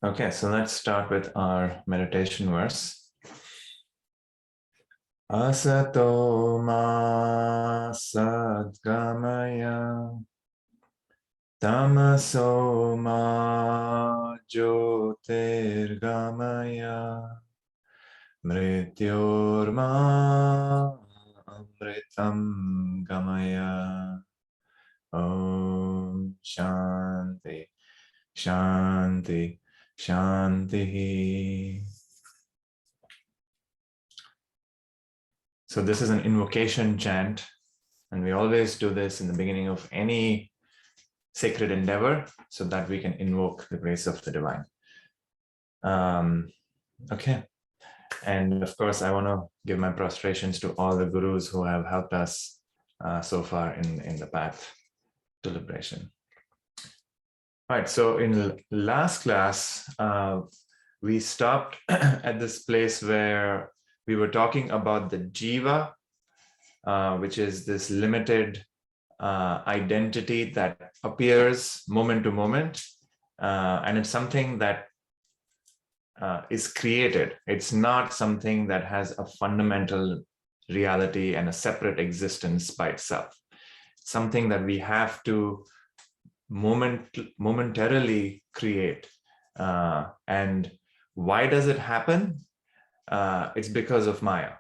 Okay, so let's start with our meditation verse. Asato ma sadgamaya tamaso ma jyotirgamaya mrityorma amritam gamaya. Om Shanti Shanti Shanti. So this is an invocation chant, and we always do this in the beginning of any sacred endeavor so that we can invoke the grace of the divine. Okay, and of course I want to give my prostrations to all the gurus who have helped us so far in the path to liberation. All right, so in last class, we stopped at this place where we were talking about the jiva, which is this limited identity that appears moment to moment, and it's something that is created. It's not something that has a fundamental reality and a separate existence by itself. It's something that we have to momentarily create. And why does it happen? It's because of Maya.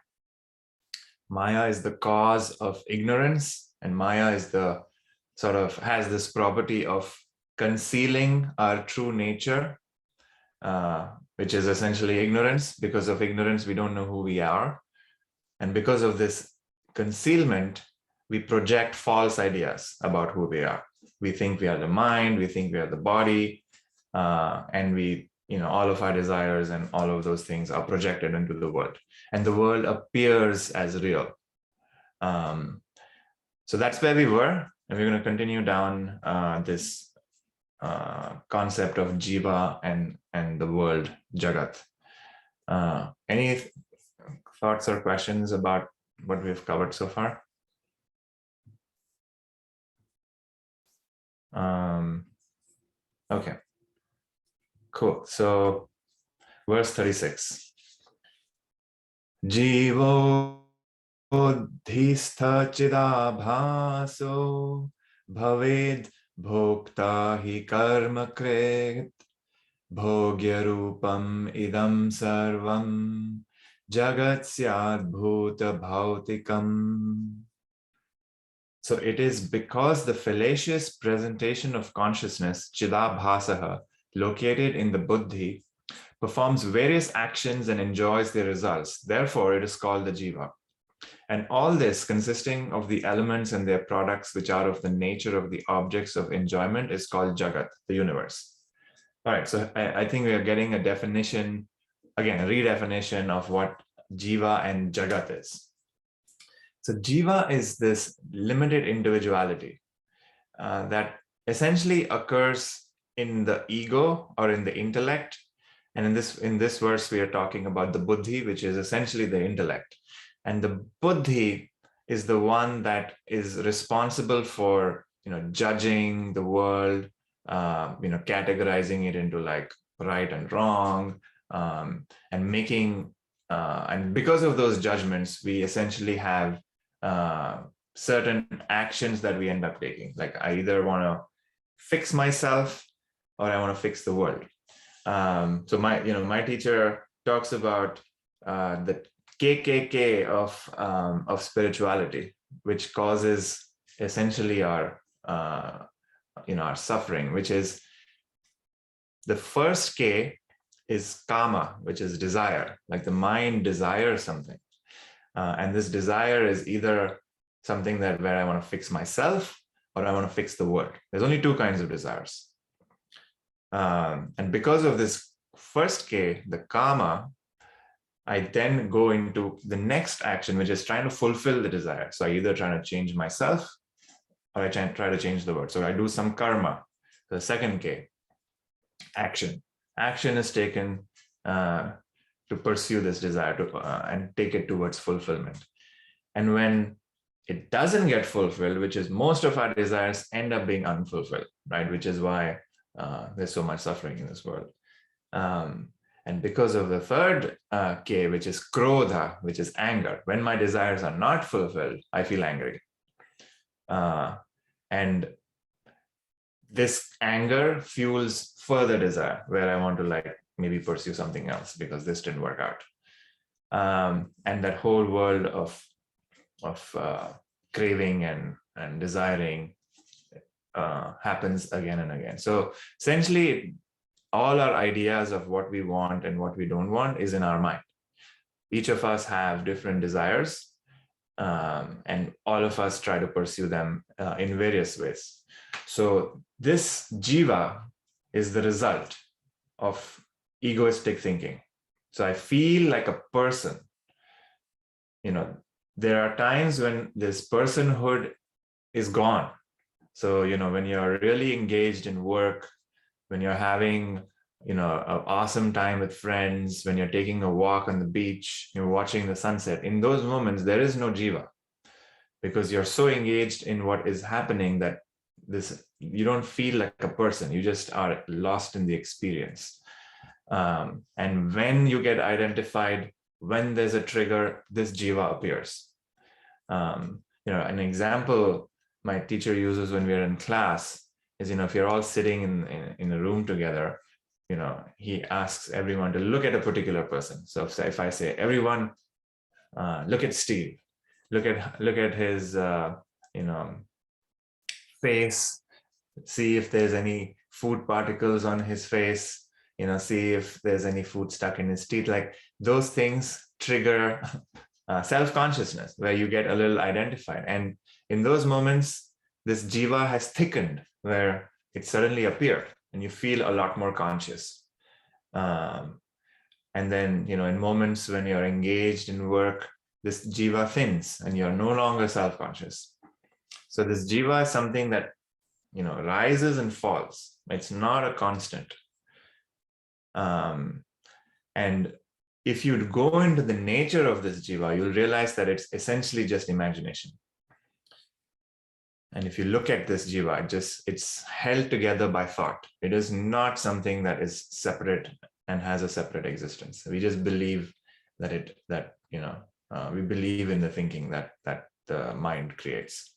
Maya is the cause of ignorance, and Maya is the sort of has this property of concealing our true nature, which is essentially ignorance. Because of ignorance, we don't know who we are. And because of this concealment, we project false ideas about who we are. We think we are the mind, we think we are the body, and we, all of our desires and all of those things are projected into the world. And the world appears as real. So that's where we were, and we're going to continue down this concept of jiva and the world, jagat. Any thoughts or questions about what we've covered so far? Okay, cool. So verse 36. Jivo dhishtha chidabhaso bhaved bhokta hi karma kret bhogya rupam idam sarvam jagat syad bhuta bhautikam. So it is because the fallacious presentation of consciousness, chidabhasaha, located in the buddhi, performs various actions and enjoys their results. Therefore, it is called the jiva. And all this, consisting of the elements and their products which are of the nature of the objects of enjoyment, is called jagat, the universe. All right, so I think we are getting a definition, again, a redefinition of what jiva and jagat is. So jiva is this limited individuality that essentially occurs in the ego or in the intellect. And in this verse, we are talking about the buddhi, which is essentially the intellect. And the buddhi is the one that is responsible for, judging the world, categorizing it into like right and wrong, and making, and because of those judgments, we essentially have certain actions that we end up taking. Like I either want to fix myself or I want to fix the world. So my teacher talks about the KKK of spirituality, which causes essentially our our suffering, which is the first K is kama, which is desire. Like the mind desires something. And this desire is either something where I want to fix myself or I want to fix the world. There's only two kinds of desires. And because of this first K, the kama, I then go into the next action, which is trying to fulfill the desire. So I either try to change myself or I try to change the world. So I do some karma, the second K, action. Action is taken to pursue this desire and take it towards fulfillment. And when it doesn't get fulfilled, which is most of our desires end up being unfulfilled, right? Which is why there's so much suffering in this world. And because of the third K, which is krodha, which is anger, when my desires are not fulfilled, I feel angry. And this anger fuels further desire, where I want to like maybe pursue something else because this didn't work out. And that whole world of craving and desiring happens again and again. So essentially, all our ideas of what we want and what we don't want is in our mind. Each of us have different desires, and all of us try to pursue them in various ways. So this jiva is the result of egoistic thinking. So I feel like a person. There are times when this personhood is gone. So, when you're really engaged in work, when you're having, an awesome time with friends, when you're taking a walk on the beach, you're watching the sunset, in those moments, there is no jiva, because you're so engaged in what is happening that you don't feel like a person. You just are lost in the experience. And when you get identified, when there's a trigger, this jiva appears. An example my teacher uses when we're in class is, if you're all sitting in a room together, he asks everyone to look at a particular person. So if I say, everyone, look at Steve, look at his, face, see if there's any food particles on his face, see if there's any food stuck in his teeth. Like those things trigger self-consciousness, where you get a little identified. And in those moments, this jiva has thickened, where it suddenly appeared and you feel a lot more conscious. And then, in moments when you're engaged in work, this jiva thins and you're no longer self-conscious. So this jiva is something that, rises and falls. It's not a constant. And if you go into the nature of this jiva, you'll realize that it's essentially just imagination. And if you look at this jiva, it's held together by thought. It is not something that is separate and has a separate existence. We just believe that we believe in the thinking that the mind creates.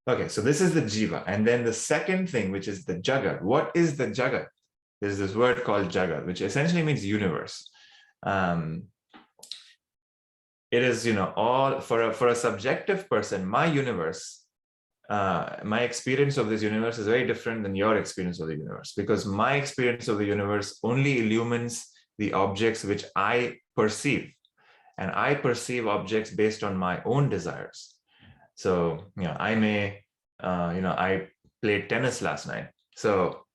Okay, so this is the jiva. And then the second thing, which is the jagat. What is the jagat? There's this word called jagat, which essentially means universe. It is, all for a subjective person, my universe, my experience of this universe is very different than your experience of the universe, because my experience of the universe only illumines the objects which I perceive, and I perceive objects based on my own desires. So, I may, I played tennis last night. So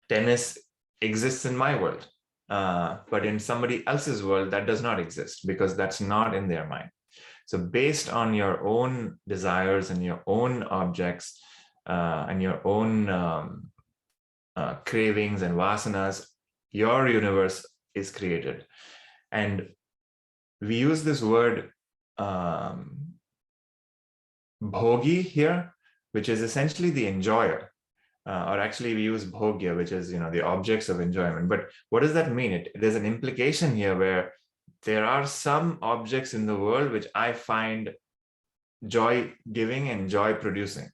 tennis exists in my world. But in somebody else's world, that does not exist, because that's not in their mind. So based on your own desires and your own objects and your own cravings and vasanas, your universe is created. And we use this word bhogi here, which is essentially the enjoyer. Or actually we use bhogya, which is, the objects of enjoyment. But what does that mean? There's an implication here where there are some objects in the world which I find joy giving and joy producing.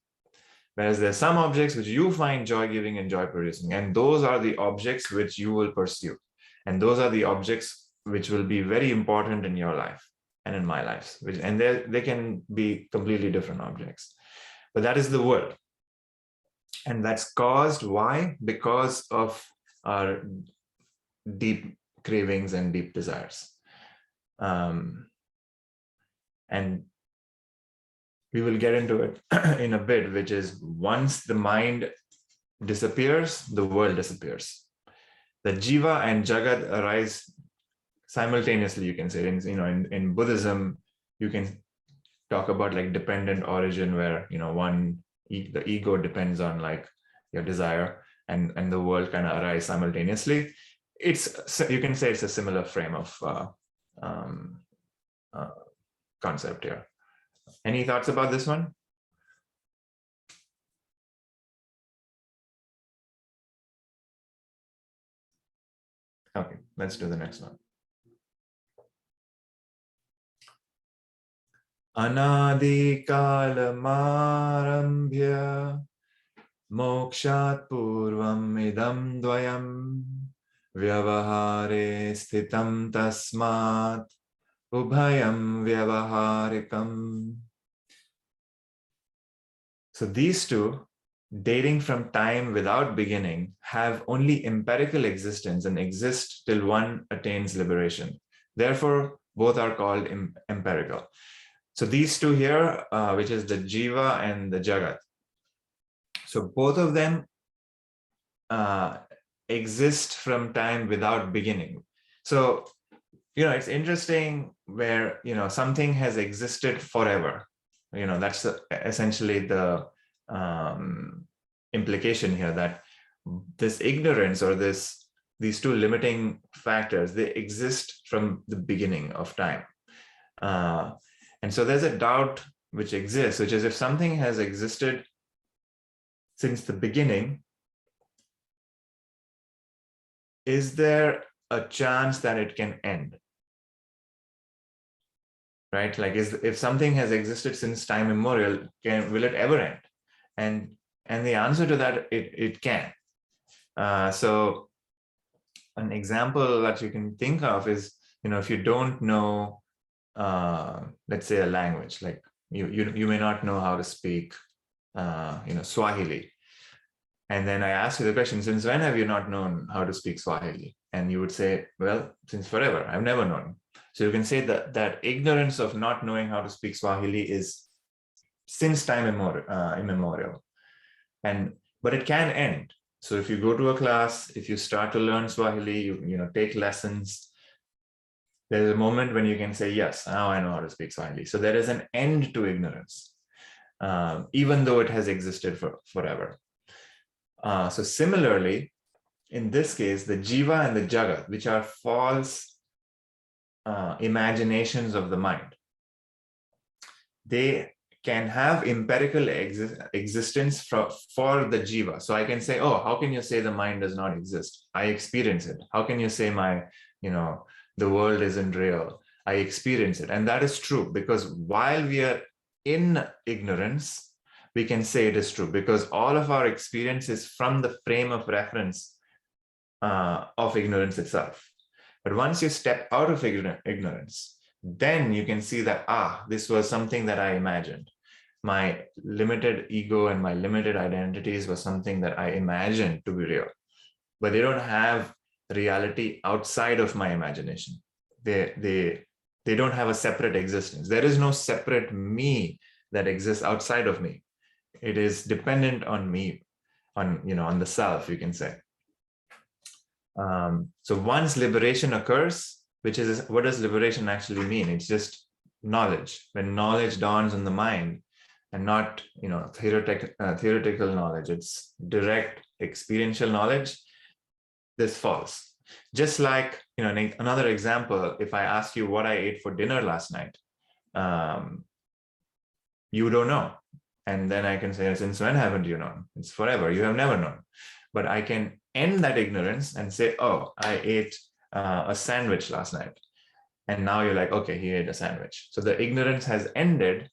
Whereas there's some objects which you find joy giving and joy producing. And those are the objects which you will pursue. And those are the objects which will be very important in your life and in my life. And they can be completely different objects. But that is the world. And that's caused, why? Because of our deep cravings and deep desires. And we will get into it in a bit, which is once the mind disappears, the world disappears. The jiva and jagat arise simultaneously, you can say. In Buddhism, you can talk about like dependent origin, where, the ego depends on like your desire, and the world kind of arise simultaneously. You can say it's a similar frame of concept here. Any thoughts about this one? Okay, let's do the next one. Anadi kalamarambhya mokshat purvam idam dvayam vyavahare sthitam tasmat ubhayam vyavaharikam. So these two, dating from time without beginning, have only empirical existence and exist till one attains liberation. Therefore, both are called empirical. So these two here, which is the jiva and the jagat. So both of them exist from time without beginning. So, it's interesting where, something has existed forever. That's essentially the implication here, that this ignorance or these two limiting factors, they exist from the beginning of time. And so there's a doubt which exists, which is if something has existed since the beginning, is there a chance that it can end? Right? Like, if something has existed since time immemorial, will it ever end? And the answer to that, it can. So an example that you can think of is, if you don't know, let's say, a language, like you may not know how to speak, Swahili. And then I ask you the question, since when have you not known how to speak Swahili? And you would say, well, since forever, I've never known. So you can say that ignorance of not knowing how to speak Swahili is since time immemorial. But it can end. So if you go to a class, if you start to learn Swahili, you take lessons, there's a moment when you can say, yes, now I know how to speak Swahili. So there is an end to ignorance, even though it has existed forever. So similarly, in this case, the jiva and the jagat, which are false imaginations of the mind, they can have empirical existence for the jiva. So I can say, oh, how can you say the mind does not exist? I experience it. How can you say the world isn't real? I experience it. And that is true, because while we are in ignorance, we can say it is true, because all of our experience is from the frame of reference of ignorance itself. But once you step out of ignorance, then you can see that, this was something that I imagined. My limited ego and my limited identities was something that I imagined to be real. But they don't have reality outside of my imagination. They don't have a separate existence. There is no separate me that exists outside of me. It is dependent on me, on the self, you can say. So once liberation occurs, which is, what does liberation actually mean? It's just knowledge. When knowledge dawns on the mind, and not theoretical knowledge, it's direct experiential knowledge, this falls. Just like, another example, if I ask you what I ate for dinner last night, you don't know. And then I can say, since when haven't you known? It's forever. You have never known. But I can end that ignorance and say, oh, I ate a sandwich last night. And now you're like, okay, he ate a sandwich. So the ignorance has ended,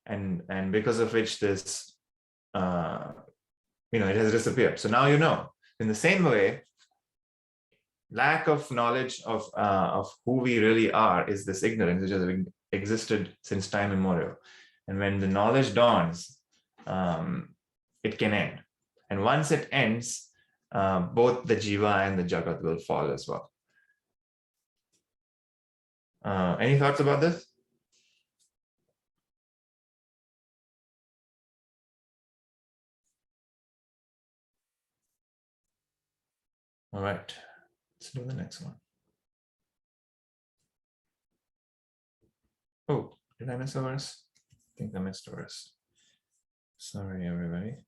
and because of which this, it has disappeared. So now you know. In the same way, lack of knowledge of who we really are is this ignorance, which has existed since time immemorial. And when the knowledge dawns, it can end. And once it ends, both the jiva and the jagat will fall as well. Any thoughts about this? All right, let's do the next one. Oh, did I miss a verse? I think I missed a verse. Sorry, everybody.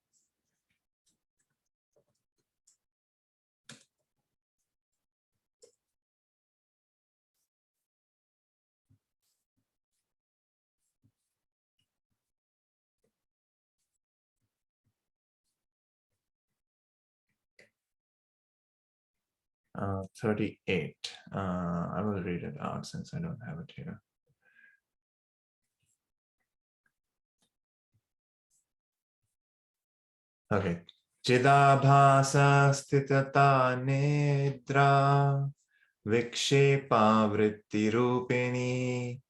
38. I will read it out since I don't have it here. Okay. Chidabhasa stitata nedra vikshepa vritti rupini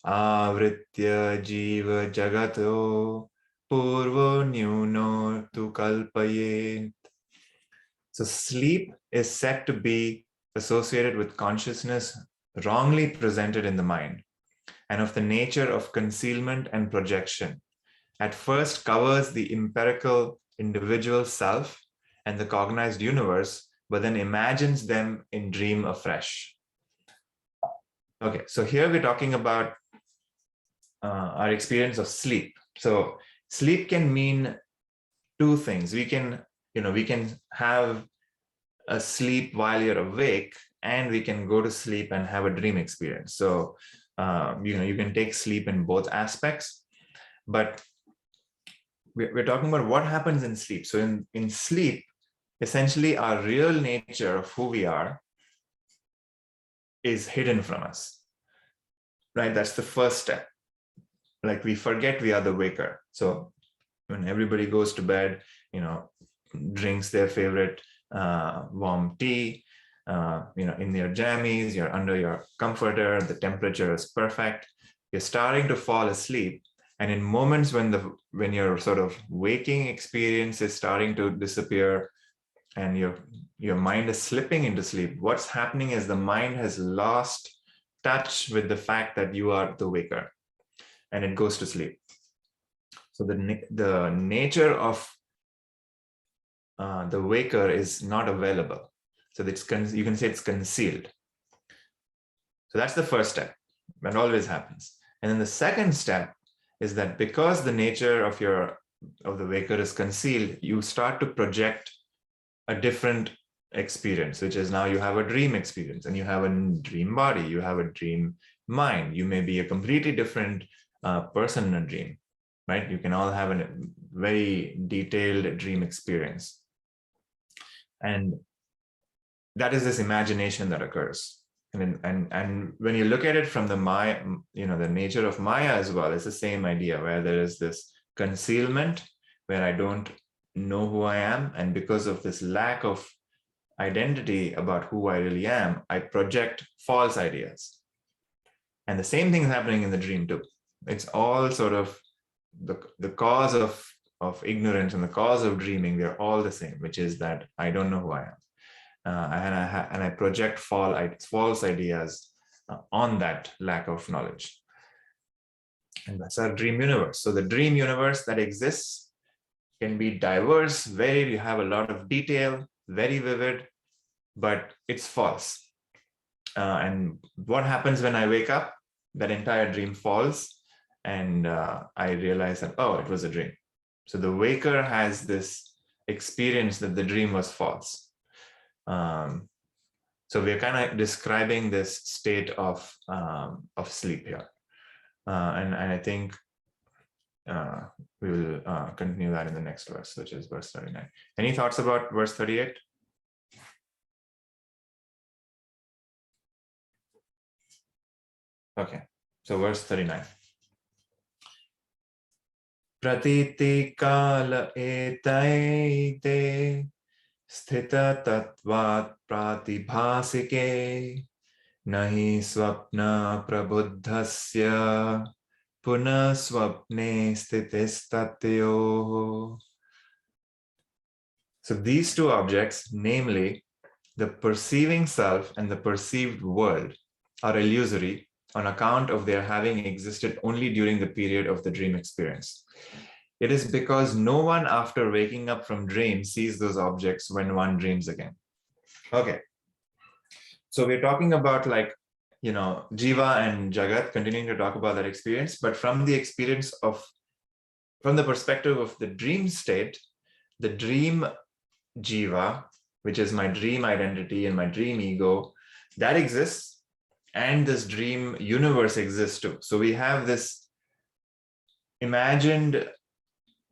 avritya jiva jagato purvo nyuno tu kalpayet. So sleep is said to be associated with consciousness wrongly presented in the mind and of the nature of concealment and projection. At first covers the empirical individual self and the cognized universe, but then imagines them in dream afresh. Okay, so here we're talking about our experience of sleep. So sleep can mean two things. We can have a sleep while you're awake, and we can go to sleep and have a dream experience. So you can take sleep in both aspects, but we're talking about what happens in sleep. So in sleep, essentially our real nature of who we are is hidden from us, right? That's the first step. Like we forget we are the waker. So when everybody goes to bed, drinks their favorite warm tea, in their jammies, you're under your comforter, the temperature is perfect, you're starting to fall asleep. And in moments when your sort of waking experience is starting to disappear and your mind is slipping into sleep, what's happening is the mind has lost touch with the fact that you are the waker, and it goes to sleep. So the nature of the waker is not available. So you can say it's concealed. So that's the first step. That always happens. And then the second step is that because the nature of the waker is concealed, you start to project a different experience, which is now you have a dream experience, and you have a dream body, you have a dream mind. You may be a completely different person in a dream, right? You can all have a very detailed dream experience. And that is this imagination that occurs. And when you look at it from the Maya, the nature of Maya as well, it's the same idea, where there is this concealment where I don't know who I am. And because of this lack of identity about who I really am, I project false ideas. And the same thing is happening in the dream too. It's all sort of the cause of ignorance and the cause of dreaming. They're all the same, which is that I don't know who I am. And I project false ideas on that lack of knowledge. And that's our dream universe. So the dream universe that exists can be diverse, varied. You have a lot of detail, very vivid, but it's false. And what happens when I wake up? That entire dream falls, and I realize that, oh, it was a dream. So the waker has this experience that the dream was false. So we're kind of describing this state of sleep here, and I think we will continue that in the next verse, which is verse 39. Any thoughts about verse 38? Okay, so verse 39. Pratiti kala etaite sthita tattvat pratibhasike nahi swapna prabuddhasya puna swapne stitistatyo. So these two objects, namely the perceiving self and the perceived world, are illusory on account of their having existed only during the period of the dream experience. It is because no one after waking up from dream sees those objects when one dreams again. Okay. So we're talking about Jiva and Jagat, continuing to talk about that experience, but from the perspective of the dream state, the dream Jiva, which is my dream identity and my dream ego, that exists, and this dream universe exists too. So we have this imagined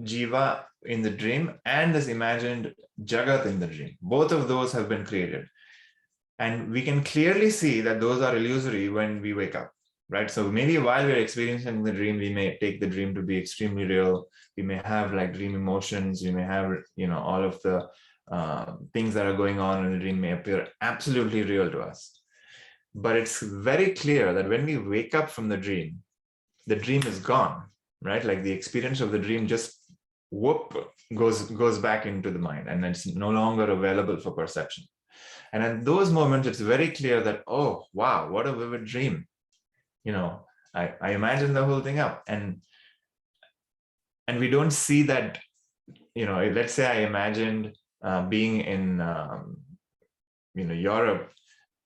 Jiva in the dream and this imagined Jagat in the dream. Both of those have been created. And we can clearly see that those are illusory when we wake up, right? So maybe while we're experiencing the dream, we may take the dream to be extremely real. We may have like dream emotions. We may have, all of the things that are going on in the dream may appear absolutely real to us. But it's very clear that when we wake up from the dream is gone, right? Like the experience of the dream just goes back into the mind, and it's no longer available for perception. And at those moments, it's very clear that, oh, wow, what a vivid dream. I imagine the whole thing up. And we don't see that, let's say I imagined being in, Europe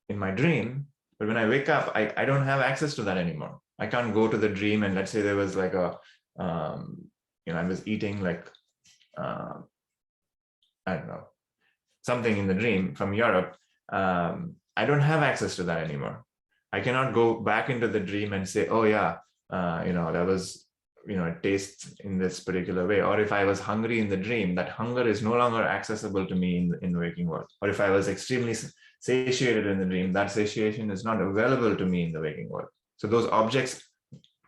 in my dream, but when I wake up, I don't have access to that anymore. I can't go to the dream and let's say there was like I was eating like, I don't know, something in the dream from Europe. I don't have access to that anymore. I cannot go back into the dream and say, oh yeah, that was, it tastes in this particular way. Or if I was hungry in the dream, that hunger is no longer accessible to me in the waking world. Or if I was extremely satiated in the dream, that satiation is not available to me in the waking world. So those objects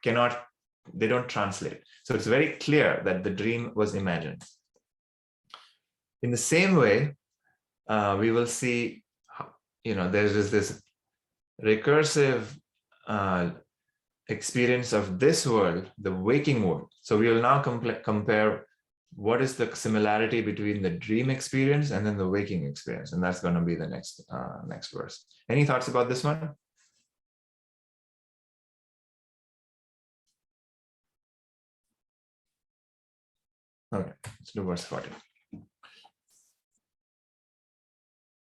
they don't translate. So it's very clear that the dream was imagined. In the same way, we will see, there's this recursive experience of this world, the waking world. So we will now compare what is the similarity between the dream experience and then the waking experience. And that's going to be the next verse. Any thoughts about this one? Okay, let's do verse 40.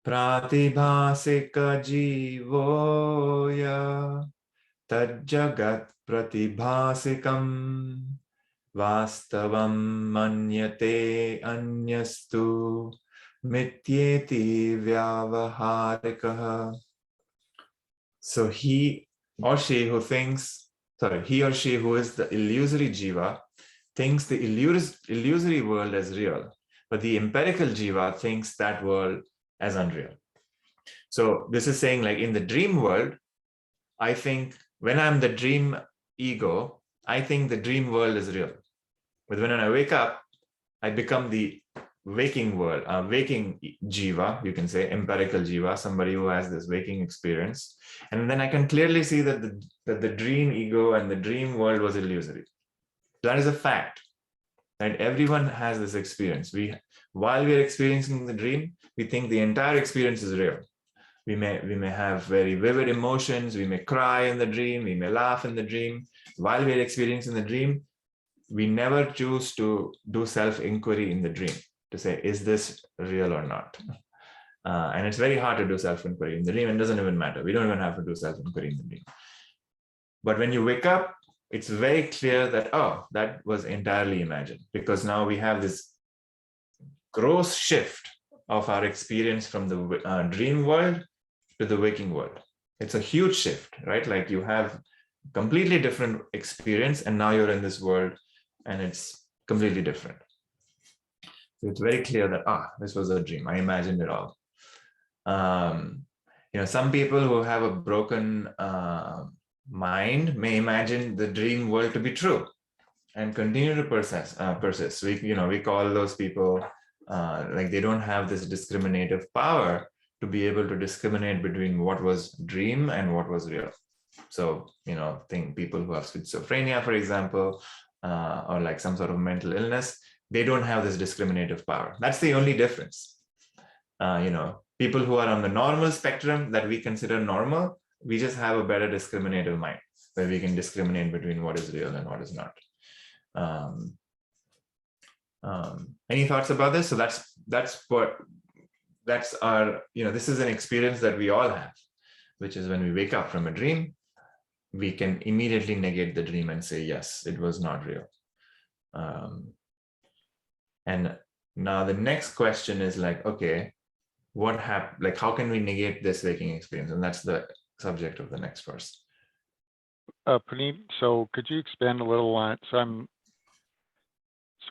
Pratibhasika jivoya tajjagat pratibhasikam vastavam manyate anyastu mityeti vyavaharikaha. So he or she who is the illusory jiva thinks the illusory world as real, but the empirical jiva thinks that world as unreal. So this is saying, like, in the dream world, I think when I'm the dream ego, I think the dream world is real. But when I wake up, I become the waking world, waking jiva, you can say, empirical jiva, somebody who has this waking experience. And then I can clearly see that the dream ego and the dream world was illusory. That is a fact. And everyone has this experience. While we're experiencing the dream, we think the entire experience is real. We may have very vivid emotions. We may cry in the dream. We may laugh in the dream. While we're experiencing the dream, we never choose to do self-inquiry in the dream to say, is this real or not? And it's very hard to do self-inquiry in the dream. It doesn't even matter. We don't even have to do self-inquiry in the dream. But when you wake up, it's very clear that, oh, that was entirely imagined, because now we have this gross shift of our experience from the dream world to the waking world. It's a huge shift, right? Like you have completely different experience and now you're in this world and it's completely different. So it's very clear that, this was a dream. I imagined it all. Some people who have a broken mind may imagine the dream world to be true and continue to persist. We call those people like they don't have this discriminative power to be able to discriminate between what was dream and what was real. So, think people who have schizophrenia, for example, or like some sort of mental illness, they don't have this discriminative power. That's the only difference. People who are on the normal spectrum that we consider normal, we just have a better discriminative mind where we can discriminate between what is real and what is not. Any thoughts about this? So that's our, this is an experience that we all have, which is when we wake up from a dream, we can immediately negate the dream and say, yes, it was not real. And now the next question is like, okay, what happened? Like, how can we negate this waking experience? And that's the subject of the next verse. Praneet, so could you expand a little on it? So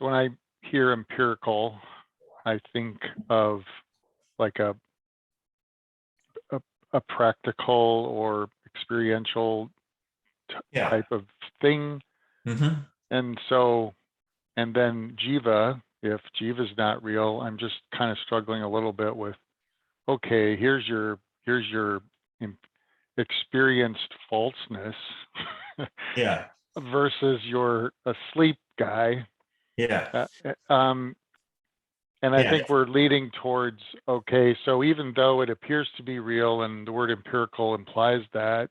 when I hear empirical, I think of like a a practical or experiential Yeah. type of thing. Mm-hmm. And so, and then jiva, if jiva is not real, I'm just kind of struggling a little bit with, okay, here's your experienced falseness Yeah. versus your asleep guy. Yeah. And I Yeah. think we're leading towards, okay, so even though it appears to be real and the word empirical implies that,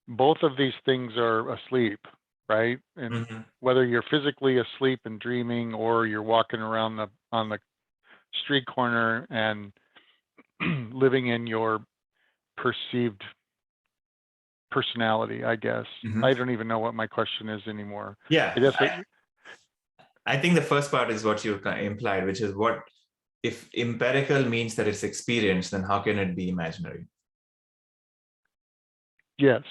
both of these things are asleep, right? And Mm-hmm. whether you're physically asleep and dreaming, or you're walking around on the street corner and living in your perceived personality, I guess. Mm-hmm. I don't even know what my question is anymore. Yeah. I guess I think the first part is what you implied, which is what if empirical means that it's experience, then how can it be imaginary? yes.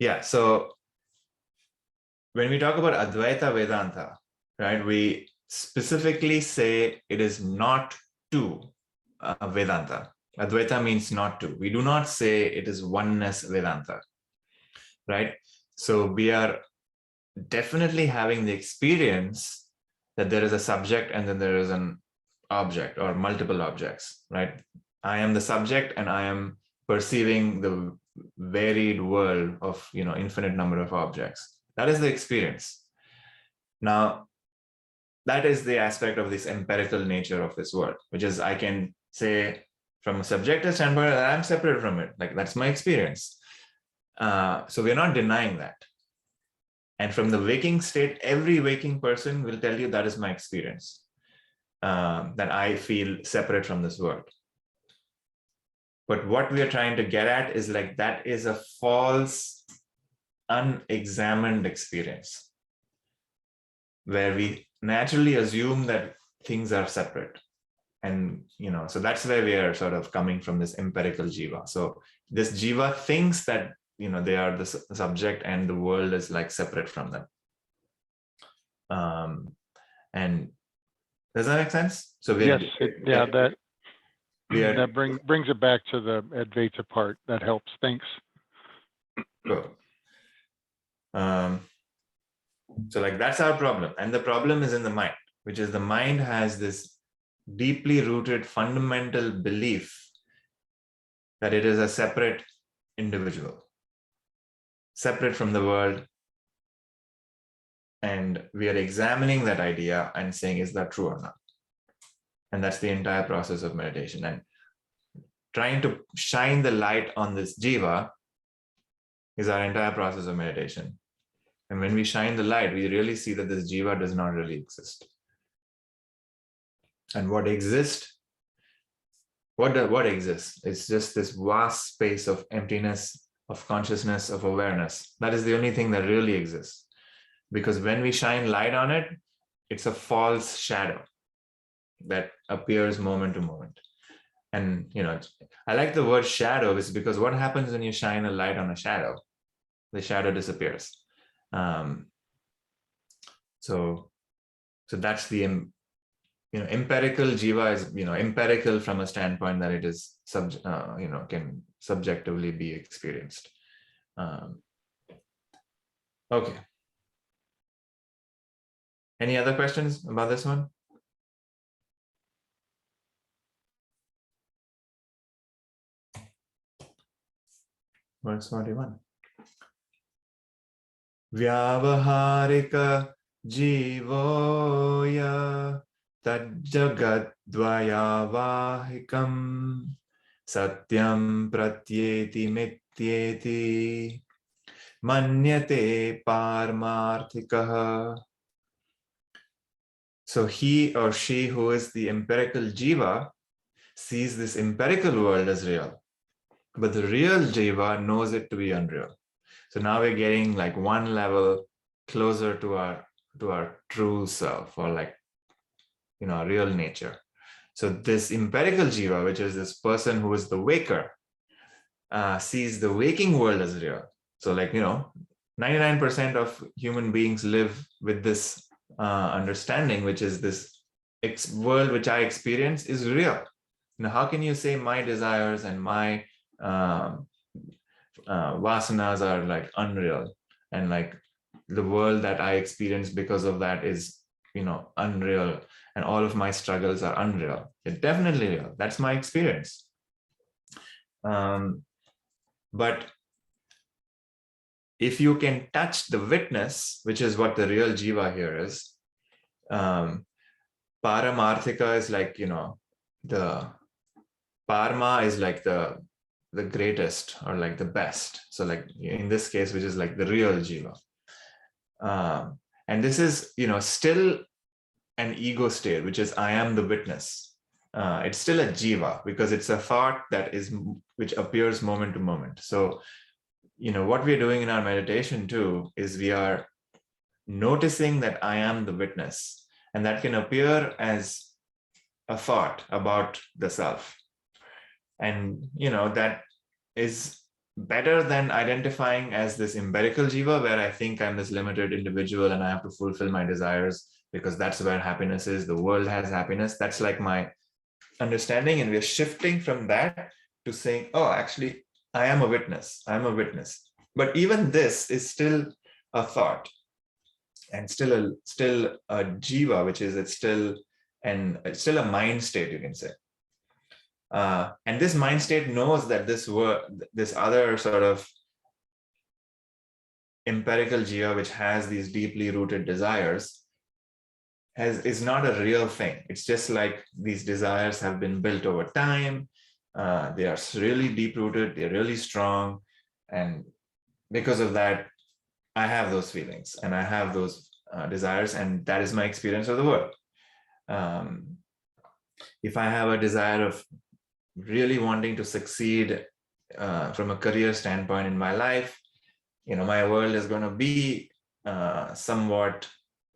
Yeah. So when we talk about Advaita Vedanta, right, we specifically say it is not to Vedanta. Advaita means not to. We do not say it is oneness Vedanta, right? So we are definitely having the experience that there is a subject and then there is an object or multiple objects, right? I am the subject and I am perceiving the varied world of, infinite number of objects. That is the experience. Now, that is the aspect of this empirical nature of this world, which is I can say from a subjective standpoint that I'm separate from it. Like that's my experience. So we're not denying that. And from the waking state, every waking person will tell you that is my experience, that I feel separate from this world. But what we are trying to get at is like that is a false, unexamined experience where we naturally assume that things are separate. And, so that's where we are sort of coming from, this empirical jiva. So this jiva thinks that, they are the subject and the world is like separate from them. And does that make sense? So Yes, that brings it back to the Advaita part. That helps. Thanks. Cool. So like that's our problem. And the problem is in the mind, which is the mind has this deeply rooted fundamental belief that it is a separate individual, separate from the world. And we are examining that idea and saying, is that true or not? And that's the entire process of meditation. And trying to shine the light on this jiva is our entire process of meditation. And when we shine the light, we really see that this jiva does not really exist. And what exists? What exists? It's just this vast space of emptiness, of consciousness, of awareness. That is the only thing that really exists. Because when we shine light on it, it's a false shadow that appears moment to moment. And, I like the word shadow is because what happens when you shine a light on a shadow? The shadow disappears. So that's the, empirical jiva is, empirical from a standpoint that it is, can subjectively be experienced. Okay. Any other questions about this one? Verse 41. Vyavaharika jivoya tajjagadvayavahikam satyam pratyeti mityeti manyate parmarthikaha. So he or she who is the empirical jiva sees this empirical world as real, but the real jiva knows it to be unreal. So now we're getting like one level closer to our true self, or like, our real nature. So this empirical jiva, which is this person who is the waker, sees the waking world as real. So like, 99% of human beings live with this understanding, which is this world which I experience is real. how can you say my desires and my vasanas are like unreal, and like the world that I experience because of that is, unreal, and all of my struggles are unreal? It's definitely real. That's my experience. But if you can touch the witness, which is what the real jiva here is, paramarthika is like, the parma is like the greatest, or like the best. So like in this case, which is like the real jiva. And this is, still an ego state, which is I am the witness. It's still a jiva because it's a thought which appears moment to moment. So, what we're doing in our meditation too is we are noticing that I am the witness, and that can appear as a thought about the self. And, that is better than identifying as this empirical jiva, where I think I'm this limited individual and I have to fulfill my desires because that's where happiness is. The world has happiness. That's like my understanding. And we're shifting from that to saying, oh, actually, I am a witness. I'm a witness. But even this is still a thought, and still a jiva, which is it's still a mind state, you can say. And this mind state knows that this other sort of empirical jiva, which has these deeply rooted desires, is not a real thing. It's just like these desires have been built over time. They are really deep rooted. They're really strong, and because of that, I have those feelings and I have those desires, and that is my experience of the world. If I have a desire of really wanting to succeed from a career standpoint in my life, my world is going to be somewhat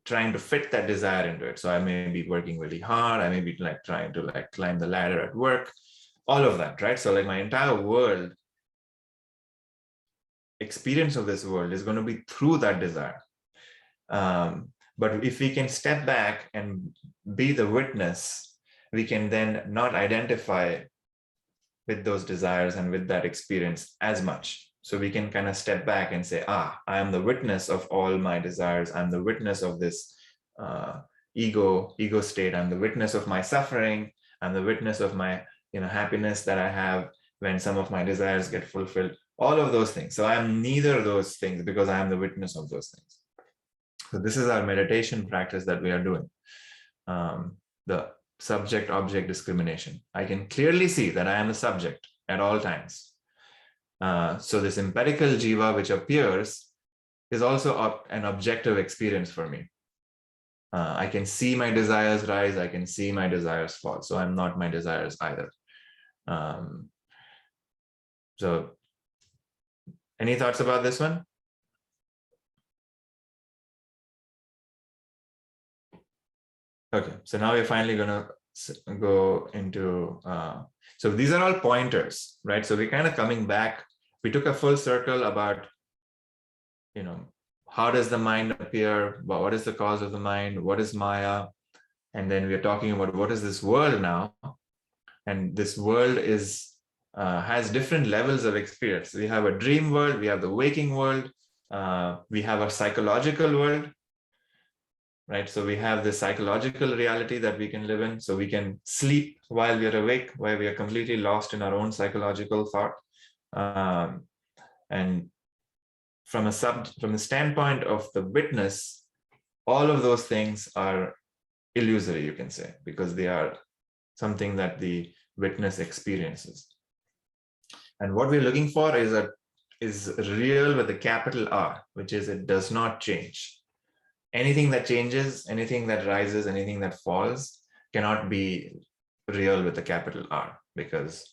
trying to fit that desire into it. So I may be working really hard. I may be like trying to like climb the ladder at work, all of that, right? So like my entire world experience of this world is going to be through that desire. But if we can step back and be the witness, we can then not identify with those desires and with that experience as much. So we can kind of step back and say, I am the witness of all my desires. I'm the witness of this ego state. I'm the witness of my suffering. I'm the witness of my happiness that I have when some of my desires get fulfilled. All of those things. So I am neither of those things because I am the witness of those things. So this is our meditation practice that we are doing. The subject-object discrimination. I can clearly see that I am the subject at all times. So this empirical jiva which appears is also an objective experience for me. I can see my desires rise. I can see my desires fall. So I'm not my desires either. So any thoughts about this one? Okay, so now we're finally going to go into, so these are all pointers, right? So we're kind of coming back. We took a full circle about, how does the mind appear? What is the cause of the mind? What is Maya? And then we're talking about what is this world now? And this world has different levels of experience. We have a dream world. We have the waking world. We have a psychological world. Right, so we have this psychological reality that we can live in. So we can sleep while we are awake, where we are completely lost in our own psychological thought. And from the standpoint of the witness, all of those things are illusory, you can say, because they are something that the witness experiences. And what we're looking for is real with a capital R, which is it does not change. Anything that changes, anything that rises, anything that falls cannot be real with a capital R, because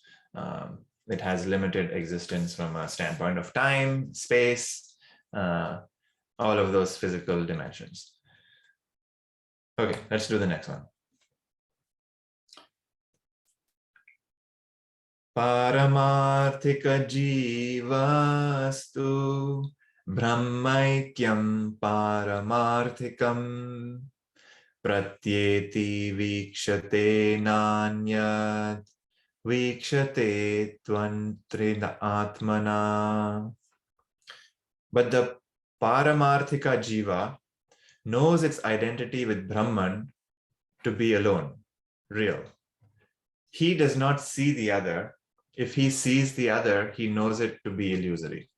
it has limited existence from a standpoint of time, space, all of those physical dimensions. Okay, let's do the next one. Paramarthika jivastu brahmaikyam paramarthikam pratyeti vikshate nanyat vikshate tvantrida atmana. But the paramarthika jiva knows its identity with Brahman to be alone, real. He does not see the other. If he sees the other, he knows it to be illusory.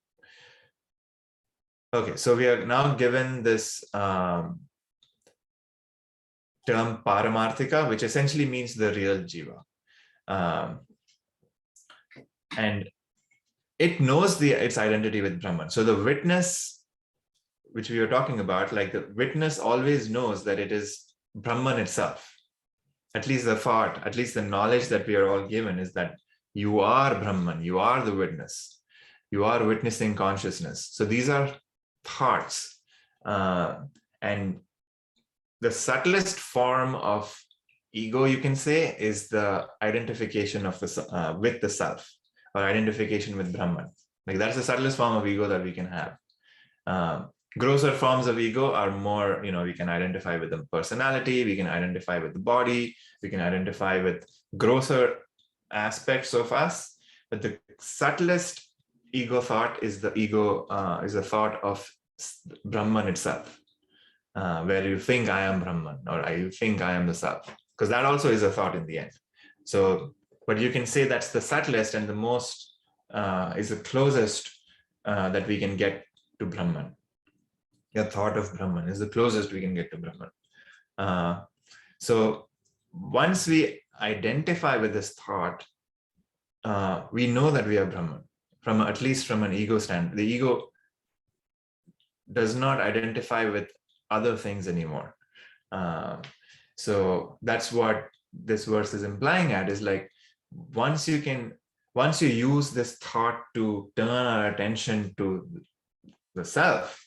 Okay, so we are now given this term paramarthika, which essentially means the real jiva. And it knows its identity with Brahman. So the witness, which we were talking about, like the witness always knows that it is Brahman itself. At least the thought, at least the knowledge that we are all given is that you are Brahman, you are the witness, you are witnessing consciousness. So these are thoughts. And the subtlest form of ego, you can say, is the identification of the with the self, or identification with Brahman. Like that's the subtlest form of ego that we can have. Grosser forms of ego are more, we can identify with the personality, we can identify with the body, we can identify with grosser aspects of us. But the subtlest ego thought is the thought of Brahman itself, where you think I am Brahman, or you think I am the self, because that also is a thought in the end. So, but you can say that's the subtlest and the most is the closest that we can get to Brahman. Your thought of Brahman is the closest we can get to Brahman. So once we identify with this thought, we know that we are Brahman, at least from an ego stand. The ego does not identify with other things anymore. So that's what this verse is implying at, is like, once you use this thought to turn our attention to the self,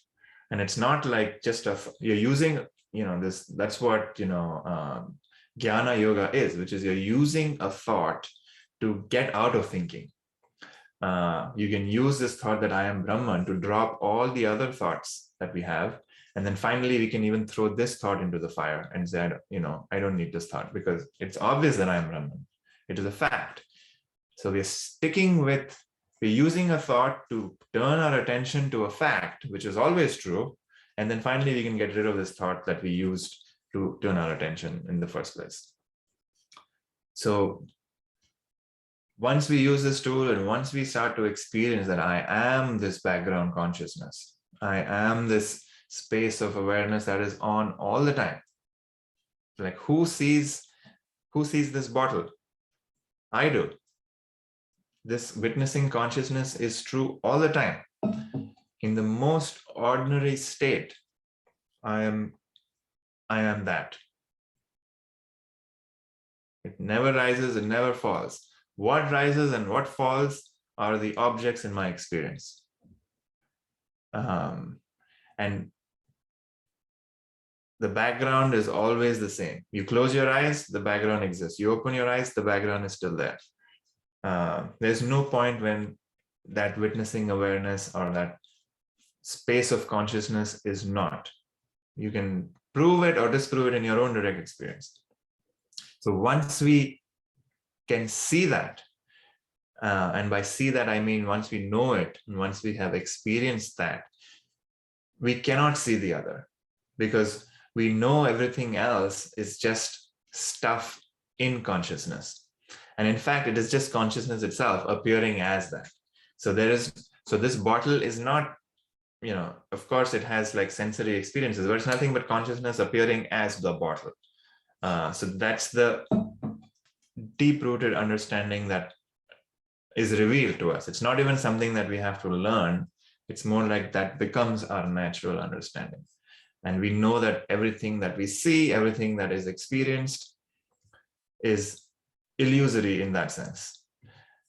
and it's not like just you're using, this, that's what, jnana yoga is, which is you're using a thought to get out of thinking. You can use this thought that I am Brahman to drop all the other thoughts that we have. And then finally, we can even throw this thought into the fire and say, I don't need this thought, because it's obvious that I am Brahman. It is a fact. So we're using a thought to turn our attention to a fact, which is always true. And then finally, we can get rid of this thought that we used to turn our attention in the first place. So once we use this tool, and once we start to experience that I am this background consciousness, I am this space of awareness that is on all the time. Like, who sees this bottle? I do. This witnessing consciousness is true all the time. In the most ordinary state, I am that. It never rises, it never falls. What rises and what falls are the objects in my experience. And the background is always the same. You close your eyes, the background exists. You open your eyes, the background is still there. There's no point when that witnessing awareness or that space of consciousness is not. You can prove it or disprove it in your own direct experience. So once we can see that, and by see that, I mean once we know it, and once we have experienced that, we cannot see the other, because we know everything else is just stuff in consciousness. And in fact, it is just consciousness itself appearing as that. So this bottle is not, of course it has like sensory experiences, but it's nothing but consciousness appearing as the bottle. So that's the deep-rooted understanding that is revealed to us. It's not even something that we have to learn. It's more like that becomes our natural understanding. And we know that everything that we see, everything that is experienced is illusory in that sense.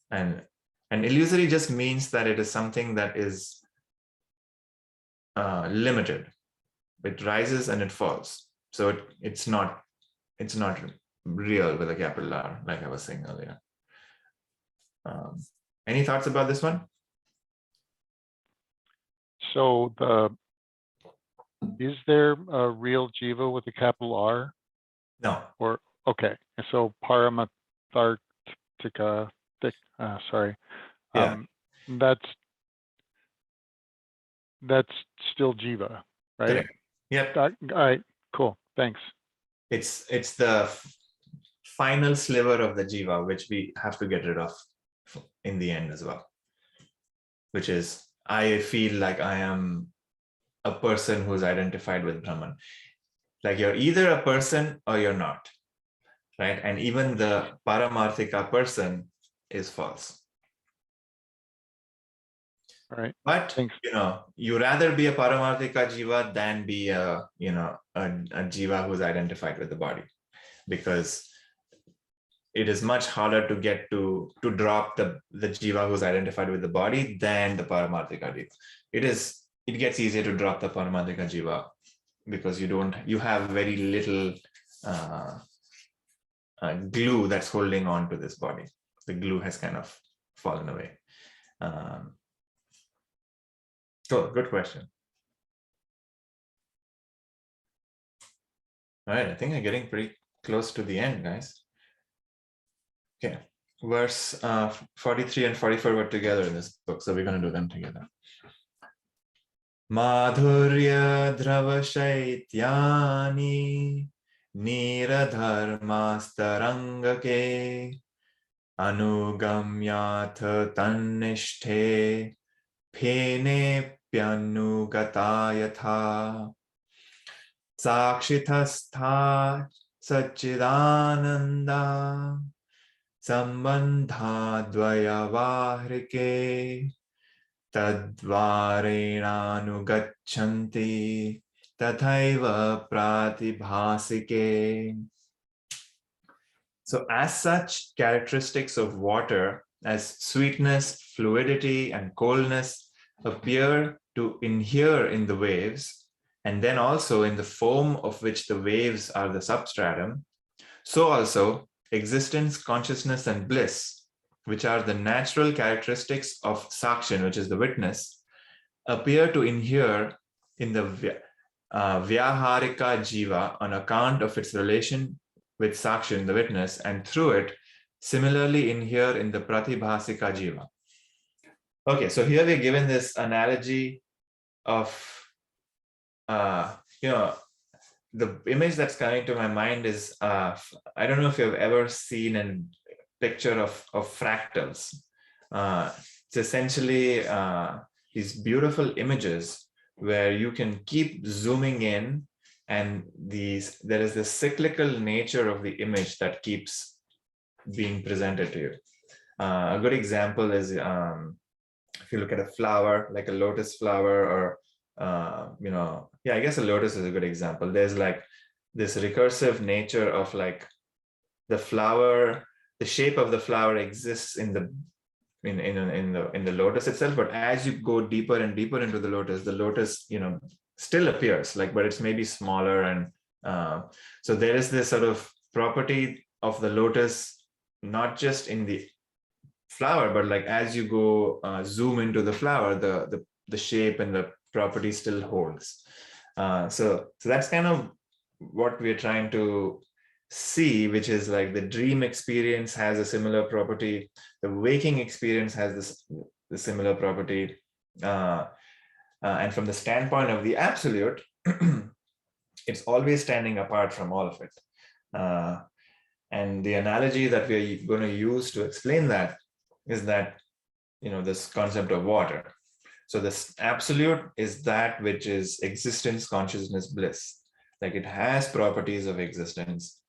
And illusory just means that it is something that is limited. It rises and it falls. So it's not real with a capital R, like I was saying earlier. Any thoughts about this one? So is there a real jiva with a capital R? No. Or okay, so paramathartika sorry. Yeah. That's still jiva, right? Correct. Yep. All right, cool, thanks. It's the final sliver of the jiva, which we have to get rid of in the end as well, which is, I feel like I am a person who's identified with Brahman. Like you're either a person or you're not, right? And even the paramarthika person is false. All right. But thanks. You rather be a paramarthika jiva than be a jiva who's identified with the body, because it is much harder to get to drop the jiva who's identified with the body than the paramarthika jiva. It gets easier to drop the paramarthika jiva because you have very little glue that's holding on to this body. The glue has kind of fallen away. So good question. All right, I think I'm getting pretty close to the end, guys. Okay, verse 43 and 44 were together in this book, so we're going to do them together. Madhurya drava shaityani niradharmastarangake anugamyatha tannishte phene pyanugata yatha sakshithastha sachidananda sambandha vahrike tadvarenanugachanti tathaiva pratibhasike. So as such, characteristics of water as sweetness, fluidity, and coldness appear to inhere in the waves, and then also in the foam of which the waves are the substratum, so also existence, consciousness, and bliss, which are the natural characteristics of sakshan, which is the witness, appear to inhere in the vyaharika jiva on account of its relation with sakshan, the witness, and through it, similarly inhere in the pratibhasika jiva. Okay, so here we're given this analogy of, the image that's coming to my mind is, I don't know if you've ever seen a picture of fractals. It's essentially these beautiful images where you can keep zooming in, and there is this cyclical nature of the image that keeps being presented to you. A good example is if you look at a flower, like a lotus flower, or I guess a lotus is a good example. There's like this recursive nature of like the flower, the shape of the flower exists in the lotus itself, but as you go deeper and deeper into the lotus still appears, like, but it's maybe smaller, and so there is this sort of property of the lotus, not just in the flower, but like as you go zoom into the flower, the shape and the property still holds. So that's kind of what we're trying to see, which is like the dream experience has a similar property, the waking experience has the similar property, and from the standpoint of the absolute, it's always standing apart from all of it. And the analogy that we're going to use to explain that is that, this concept of water. So this absolute is that which is existence, consciousness, bliss. Like it has properties of existence.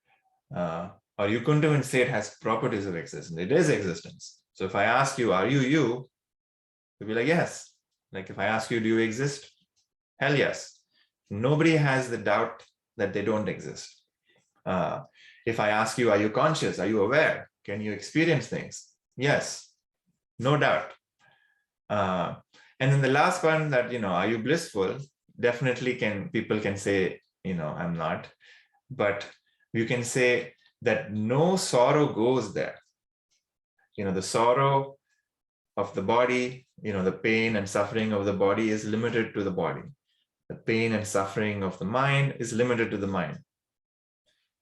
Or you couldn't even say it has properties of existence. It is existence. So if I ask you, are you you? You'll be like, yes. Like if I ask you, do you exist? Hell yes. Nobody has the doubt that they don't exist. If I ask you, are you conscious? Are you aware? Can you experience things? Yes, no doubt. And then the last one that, are you blissful? Definitely people can say, I'm not. But you can say that no sorrow goes there. The sorrow of the body, the pain and suffering of the body is limited to the body. The pain and suffering of the mind is limited to the mind.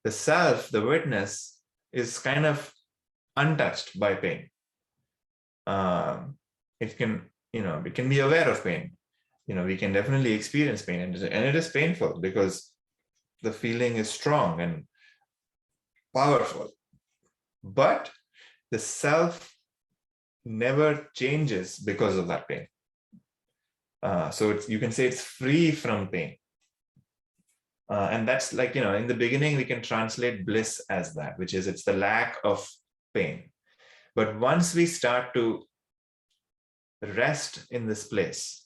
The self, the witness, is kind of untouched by pain. It can, we can be aware of pain. We can definitely experience pain, and it is painful because the feeling is strong and powerful. But the self never changes because of that pain. So you can say it's free from pain. And that's like, in the beginning, we can translate bliss as that, which is it's the lack of pain. But once we start to rest in this place,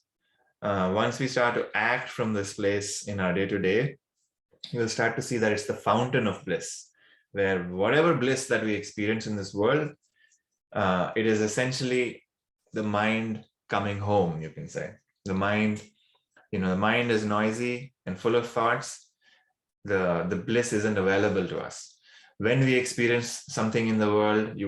once we start to act from this place in our day-to-day, you will start to see that it's the fountain of bliss, where whatever bliss that we experience in this world, it is essentially the mind coming home, you can say. The mind, the mind is noisy and full of thoughts. The bliss isn't available to us. When we experience something in the world,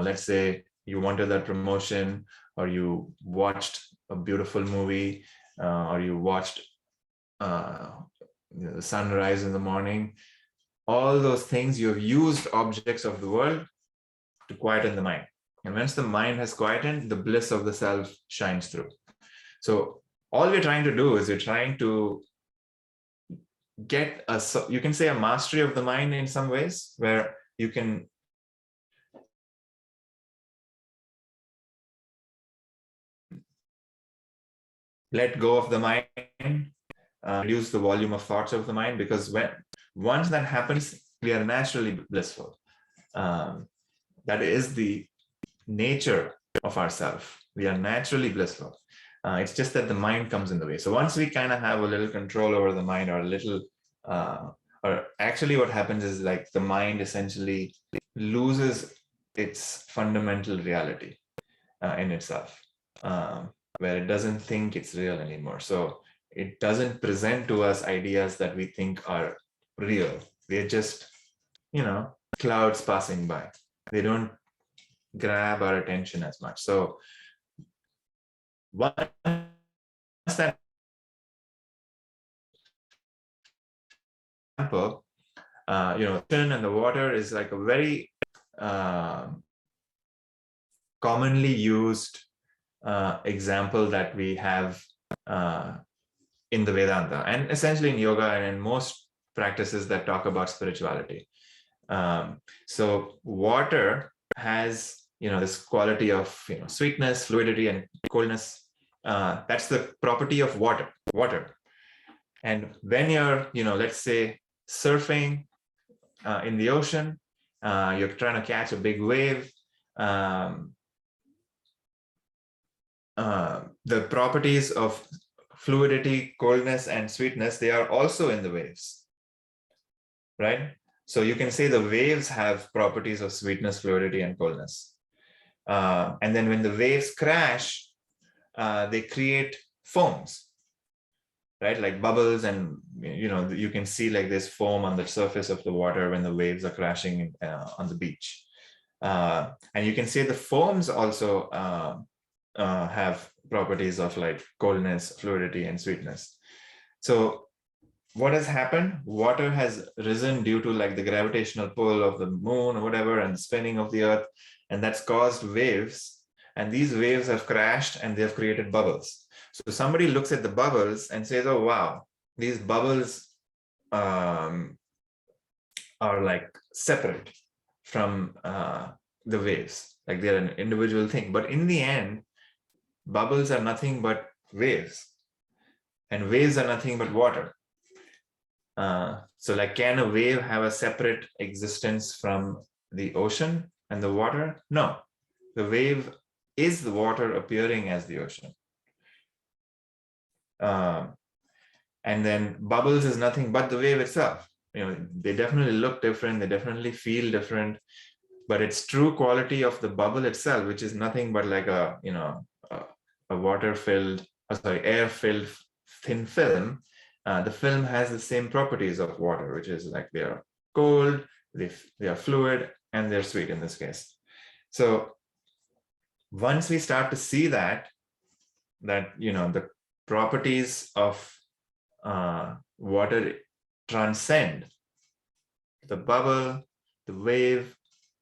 let's say you wanted that promotion, or you watched a beautiful movie, or you watched the sunrise in the morning, all those things, you have used objects of the world to quieten the mind. And once the mind has quietened, the bliss of the self shines through. So all we're trying to do is we're trying to get you can say a mastery of the mind in some ways, where you can let go of the mind, reduce the volume of thoughts of the mind, because once that happens, we are naturally blissful. That is the nature of ourself. We are naturally blissful. It's just that the mind comes in the way. So once we kind of have a little control over the mind, or a little, or actually what happens is like the mind essentially loses its fundamental reality in itself, where it doesn't think it's real anymore. So it doesn't present to us ideas that we think are real. They're just, clouds passing by. They don't grab our attention as much. So once that example, ocean and the water is like a very commonly used example that we have in the Vedanta, and essentially in yoga and in most practices that talk about spirituality. So water has, this quality of, sweetness, fluidity, and coldness. That's the property of water. And when you're, let's say surfing in the ocean, you're trying to catch a big wave. The properties of fluidity, coldness, and sweetness, they are also in the waves, right? So you can say the waves have properties of sweetness, fluidity, and coldness. And then when the waves crash, they create foams, right? Like bubbles, and you can see like this foam on the surface of the water when the waves are crashing on the beach. And you can say the foams also have properties of like coldness, fluidity, and sweetness. So what has happened? Water has risen due to like the gravitational pull of the moon or whatever, and the spinning of the earth, and that's caused waves. And these waves have crashed and they have created bubbles. So somebody looks at the bubbles and says, oh, wow, these bubbles are like separate from the waves, like they're an individual thing. But in the end, bubbles are nothing but waves, and waves are nothing but water. So like, can a wave have a separate existence from the ocean and the water? No, the wave is the water appearing as the ocean. And then bubbles is nothing but the wave itself. They definitely look different, they definitely feel different, but its true quality of the bubble itself, which is nothing but like a water-filled, air-filled thin film. The film has the same properties of water, which is like they are cold, they are fluid, and they're sweet in this case. So once we start to see that the properties of water transcend the bubble, the wave,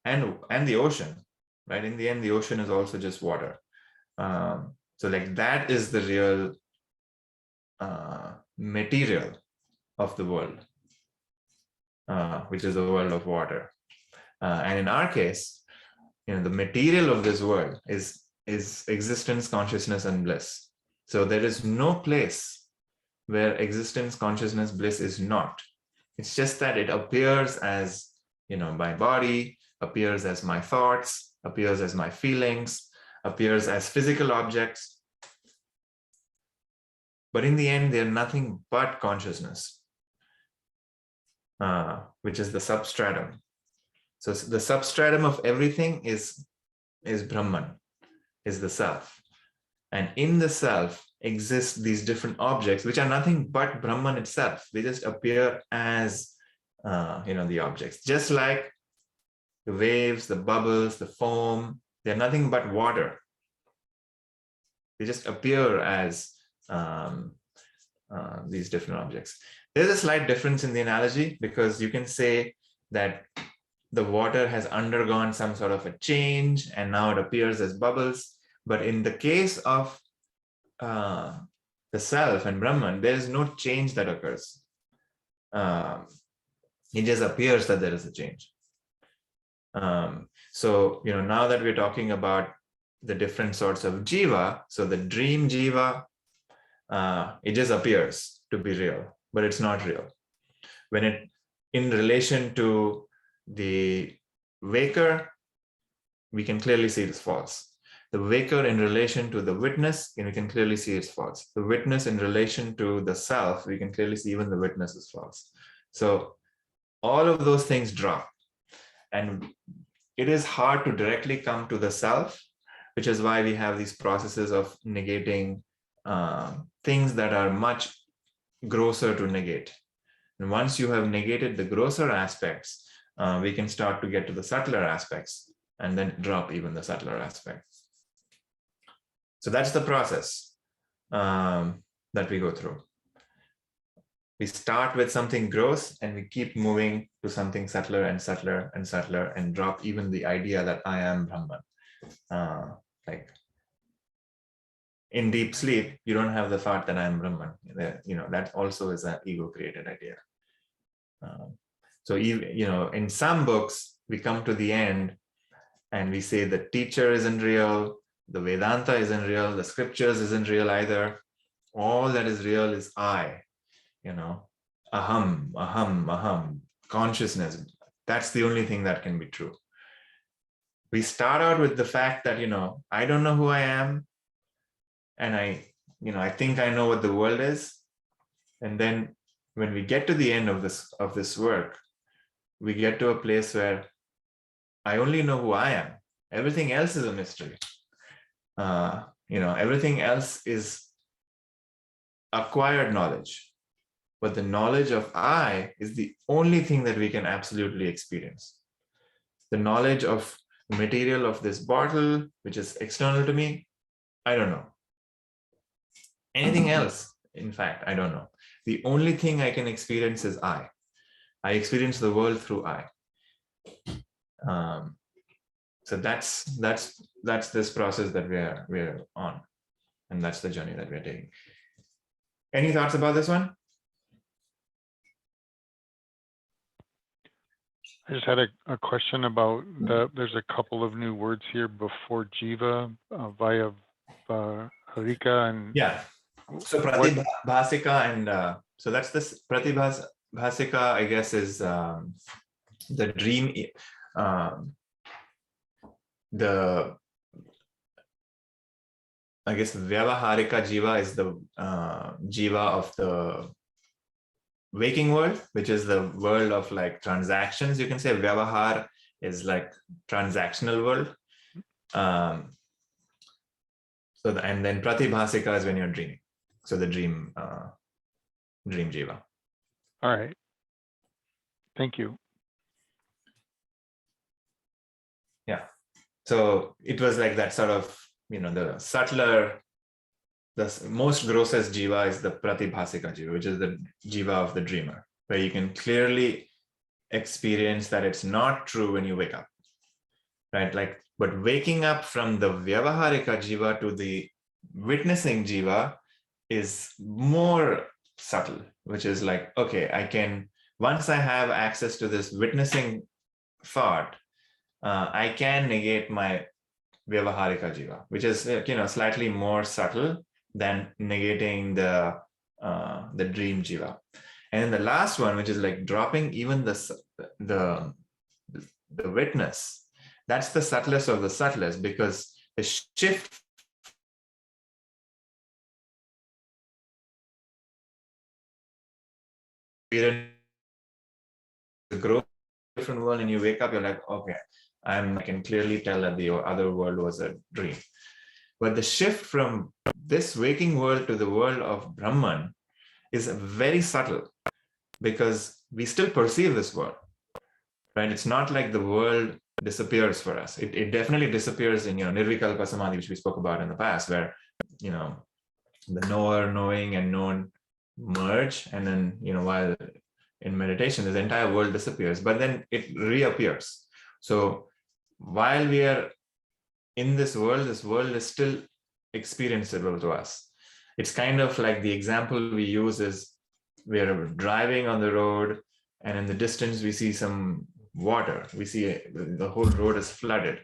and the ocean. right? In the end, the ocean is also just water. So like that is the real material of the world, which is the world of water. And in our case, the material of this world is existence, consciousness, and bliss. So there is no place where existence, consciousness, bliss is not. It's just that it appears as, my body, appears as my thoughts, appears as my feelings, appears as physical objects. But in the end, they're nothing but consciousness, which is the substratum. So the substratum of everything is Brahman, is the self. And in the self exist these different objects, which are nothing but Brahman itself. They just appear as, the objects. Just like the waves, the bubbles, the foam, they're nothing but water. They just appear as these different objects. There's a slight difference in the analogy, because you can say that the water has undergone some sort of a change and now it appears as bubbles. But in the case of the self and Brahman, there is no change that occurs. It just appears that there is a change. So, now that we're talking about the different sorts of jiva, so the dream jiva, it just appears to be real, but it's not real. When it, in relation to the waker, we can clearly see it's false. The waker in relation to the witness, we can clearly see it's false. The witness in relation to the self, we can clearly see even the witness is false. So all of those things drop. And it is hard to directly come to the self, which is why we have these processes of negating things that are much grosser to negate. And once you have negated the grosser aspects, we can start to get to the subtler aspects and then drop even the subtler aspects. So that's the process that we go through. We start with something gross and we keep moving to something subtler and subtler and subtler, and drop even the idea that I am Brahman. Like in deep sleep, you don't have the thought that I am Brahman. That also is an ego-created idea. So even, in some books, we come to the end and we say the teacher isn't real, the Vedanta isn't real, the scriptures isn't real either. All that is real is I, aham, consciousness. That's the only thing that can be true. We start out with the fact that, I don't know who I am. And I think I know what the world is. And then when we get to the end of this work, we get to a place where I only know who I am. Everything else is a mystery. Everything else is acquired knowledge. But the knowledge of I is the only thing that we can absolutely experience. The knowledge of the material of this bottle, which is external to me, I don't know. Anything else, in fact, I don't know. The only thing I can experience is I. I experience the world through I. So that's this process that we're on, and that's the journey that we're taking. Any thoughts about this one? I just had a question about there's a couple of new words here before jiva, via Harika and yeah. So pratibhasika and so that's this pratibhasika, I guess, is the dream. I guess Vyavaharika Jiva is the Jiva of the waking world, which is the world of like transactions. You can say Vyavahar is like transactional world. And then Pratibhasika is when you're dreaming. So the dream Jiva. All right. Thank you. Yeah. So it was like that sort of, the subtler, the most grossest jiva is the pratibhasika jiva, which is the jiva of the dreamer, where you can clearly experience that it's not true when you wake up, right? Like But waking up from the Vyavaharika Jiva to the witnessing Jiva is more subtle, which is like, okay, I can, once I have access to this witnessing thought, I can negate my Vyavaharika Jiva, which is slightly more subtle than negating the dream Jiva. And then the last one, which is like dropping even the witness, that's the subtlest of the subtlest, because the shift the growth different world, and you wake up, you're like, okay, I can clearly tell that the other world was a dream. But the shift from this waking world to the world of Brahman is very subtle, because we still perceive this world, right? It's not like the world disappears for us. It definitely disappears in nirvikalpa samadhi, which we spoke about in the past, where the knower, knowing, and known merge, and then while in meditation, this entire world disappears, but then it reappears. So while we are in this world is still experienceable to us. It's kind of like the example we use is we're driving on the road, and in the distance we see some water. We see the whole road is flooded,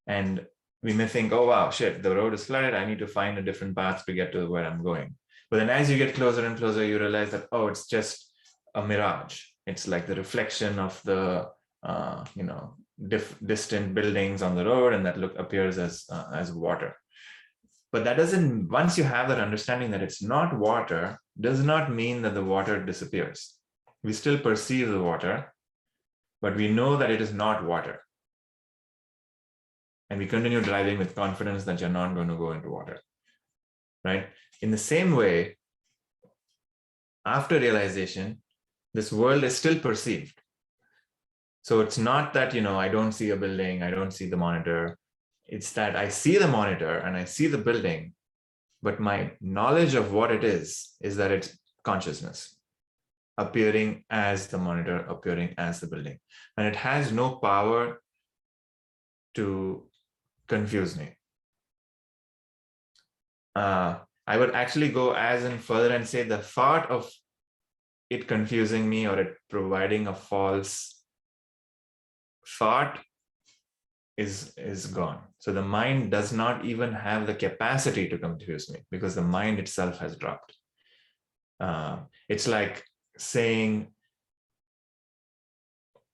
and we may think, oh wow, shit, the road is flooded, I need to find a different path to get to where I'm going. But then as you get closer and closer, you realize that, oh, it's just a mirage. It's like the reflection of the distant buildings on the road, and that appears as water. But that doesn't, once you have that understanding that it's not water, does not mean that the water disappears. We still perceive the water, but we know that it is not water. And we continue driving with confidence that you're not going to go into water, right? In the same way, after realization, this world is still perceived. So it's not that, I don't see a building, I don't see the monitor. It's that I see the monitor and I see the building, but my knowledge of what it is that it's consciousness appearing as the monitor, appearing as the building. And it has no power to confuse me. I would actually go as in further and say the thought of it confusing me or it providing a false thought is gone. So the mind does not even have the capacity to confuse me, because the mind itself has dropped. It's like saying,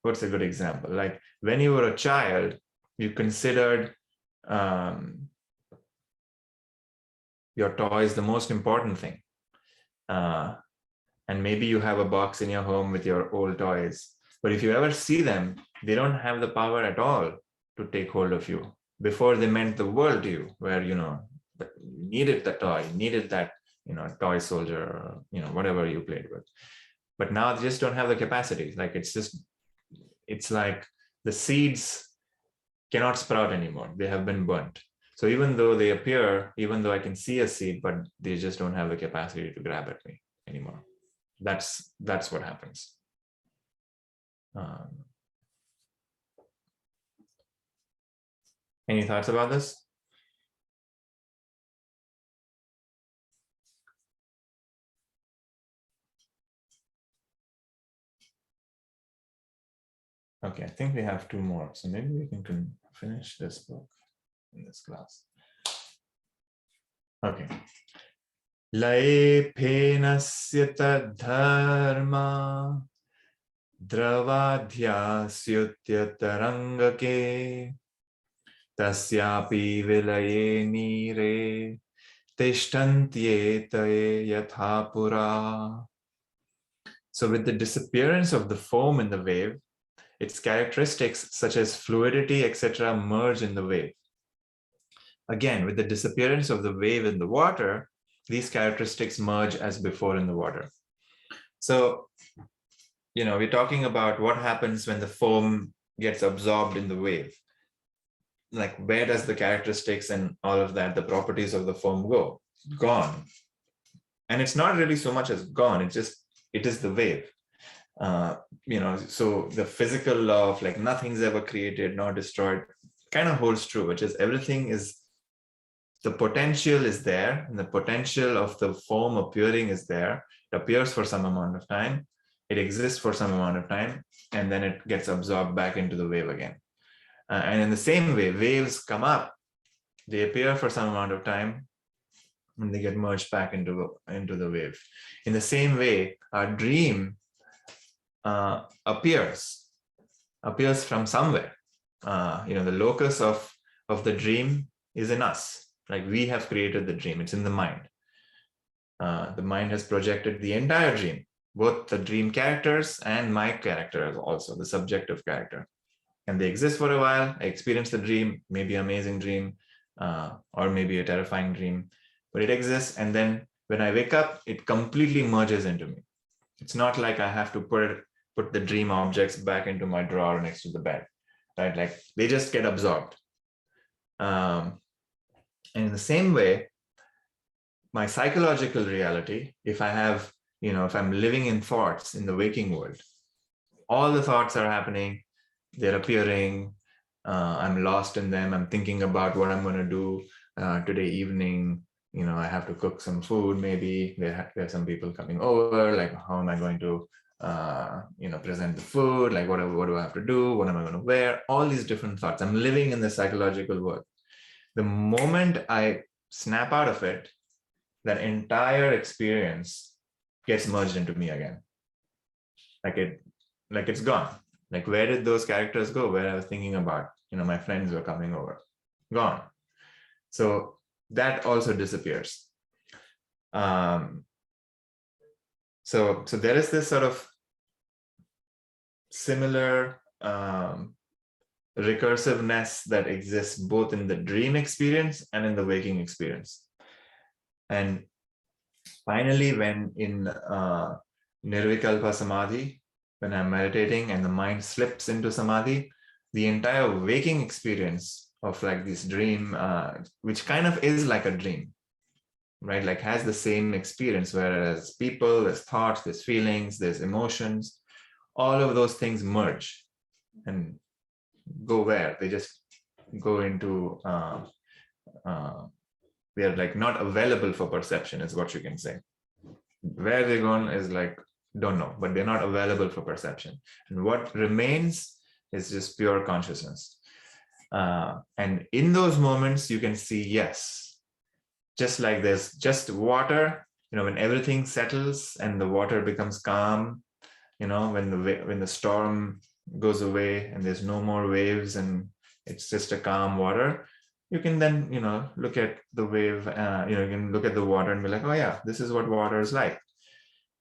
what's a good example? Like when you were a child, you considered your toys the most important thing. And maybe you have a box in your home with your old toys, but if you ever see them, they don't have the power at all to take hold of you. Before, they meant the world to you, where you needed the toy, needed that toy soldier, or whatever you played with. But now they just don't have the capacity. Like it's like the seeds cannot sprout anymore. They have been burnt. So even though they appear, even though I can see a seed, but they just don't have the capacity to grab at me anymore. That's what happens. Any thoughts about this? Okay, I think we have 2 more, so maybe we can finish this book in this class. Okay. Lae phenasya tadharma dravadhyasyutya tarangake tasyapi vilaye nire tishtantyetaye yathapura. So with the disappearance of the foam in the wave, its characteristics such as fluidity, etc., merge in the wave. Again, with the disappearance of the wave in the water, these characteristics merge as before in the water. So, we're talking about what happens when the foam gets absorbed in the wave. Like, where does the characteristics and all of that, the properties of the foam go? Gone. And it's not really so much as gone, it is the wave. So the physical law of like nothing's ever created nor destroyed kind of holds true, which is everything is, the potential is there, and the potential of the form appearing is there. It appears for some amount of time, it exists for some amount of time, and then it gets absorbed back into the wave again. And in the same way, waves come up, they appear for some amount of time, and they get merged back into the wave. In the same way, our dream appears from somewhere. The locus of the dream is in us. Like, we have created the dream, it's in the mind. The mind has projected the entire dream, both the dream characters and my character also, the subjective character. And they exist for a while. I experience the dream, maybe an amazing dream, or maybe a terrifying dream, but it exists. And then when I wake up, it completely merges into me. It's not like I have to put the dream objects back into my drawer next to the bed, right? Like, they just get absorbed. And in the same way, my psychological reality, if I'm living in thoughts in the waking world, all the thoughts are happening, they're appearing, I'm lost in them, I'm thinking about what I'm going to do today evening. I have to cook some food, maybe there are some people coming over, like, how am I going to present the food, like what do I have to do, what am I going to wear, all these different thoughts. I'm living in the psychological world. The moment I snap out of it, that entire experience gets merged into me again. Like it's gone. Like, where did those characters go? Where I was thinking about, my friends were coming over, gone. So that also disappears. So there is this sort of similar recursiveness that exists both in the dream experience and in the waking experience. And finally, when in nirvikalpa samadhi, when I'm meditating and the mind slips into samadhi, the entire waking experience of like this dream, which kind of is like a dream, right? Like, has the same experience, whereas people, there's thoughts, there's feelings, there's emotions, all of those things merge and go where? They just go into, they are like not available for perception, is what you can say. Where they're gone is like, don't know, but they're not available for perception. And what remains is just pure consciousness. And in those moments, you can see, yes, just like there's just water, when everything settles and the water becomes calm, when the storm goes away and there's no more waves and it's just a calm water, you can then, look at the wave, you can look at the water and be like, oh yeah, this is what water is like.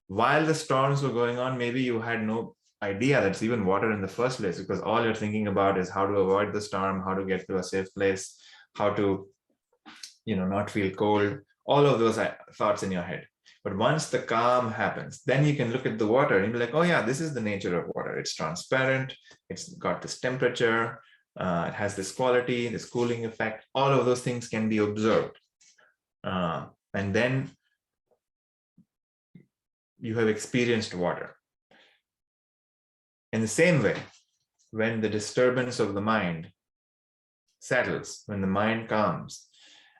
While the storms were going on, maybe you had no idea that's even water in the first place, because all you're thinking about is how to avoid the storm, how to get to a safe place, how to, not feel cold, all of those thoughts in your head. But once the calm happens, then you can look at the water and be like, oh yeah, this is the nature of water. It's transparent. It's got this temperature. It has this quality, this cooling effect. All of those things can be observed. And then you have experienced water. In the same way, when the disturbance of the mind settles, when the mind calms,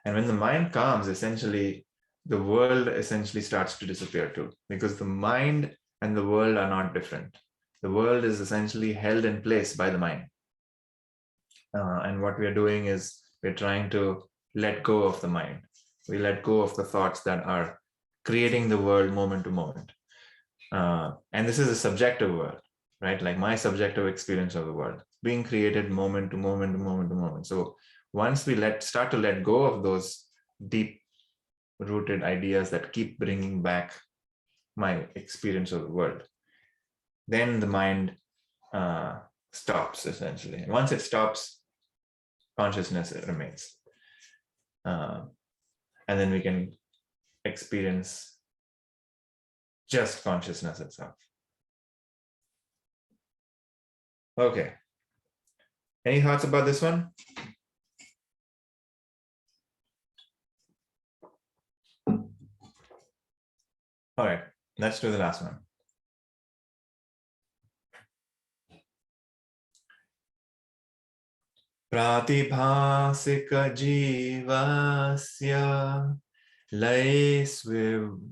and when the mind calms, essentially, the world essentially starts to disappear too, because the mind and the world are not different. The world is essentially held in place by the mind. And what we are doing is we're trying to let go of the mind. We let go of the thoughts that are creating the world moment to moment. And this is a subjective world, right? Like my subjective experience of the world being created moment to moment to moment to moment. So once we start to let go of those deep rooted ideas that keep bringing back my experience of the world, then the mind stops essentially. And once it stops, consciousness remains. And then we can experience just consciousness itself. Okay. Any thoughts about this one? All right, let's do the last one. pratibhasika jivasya laye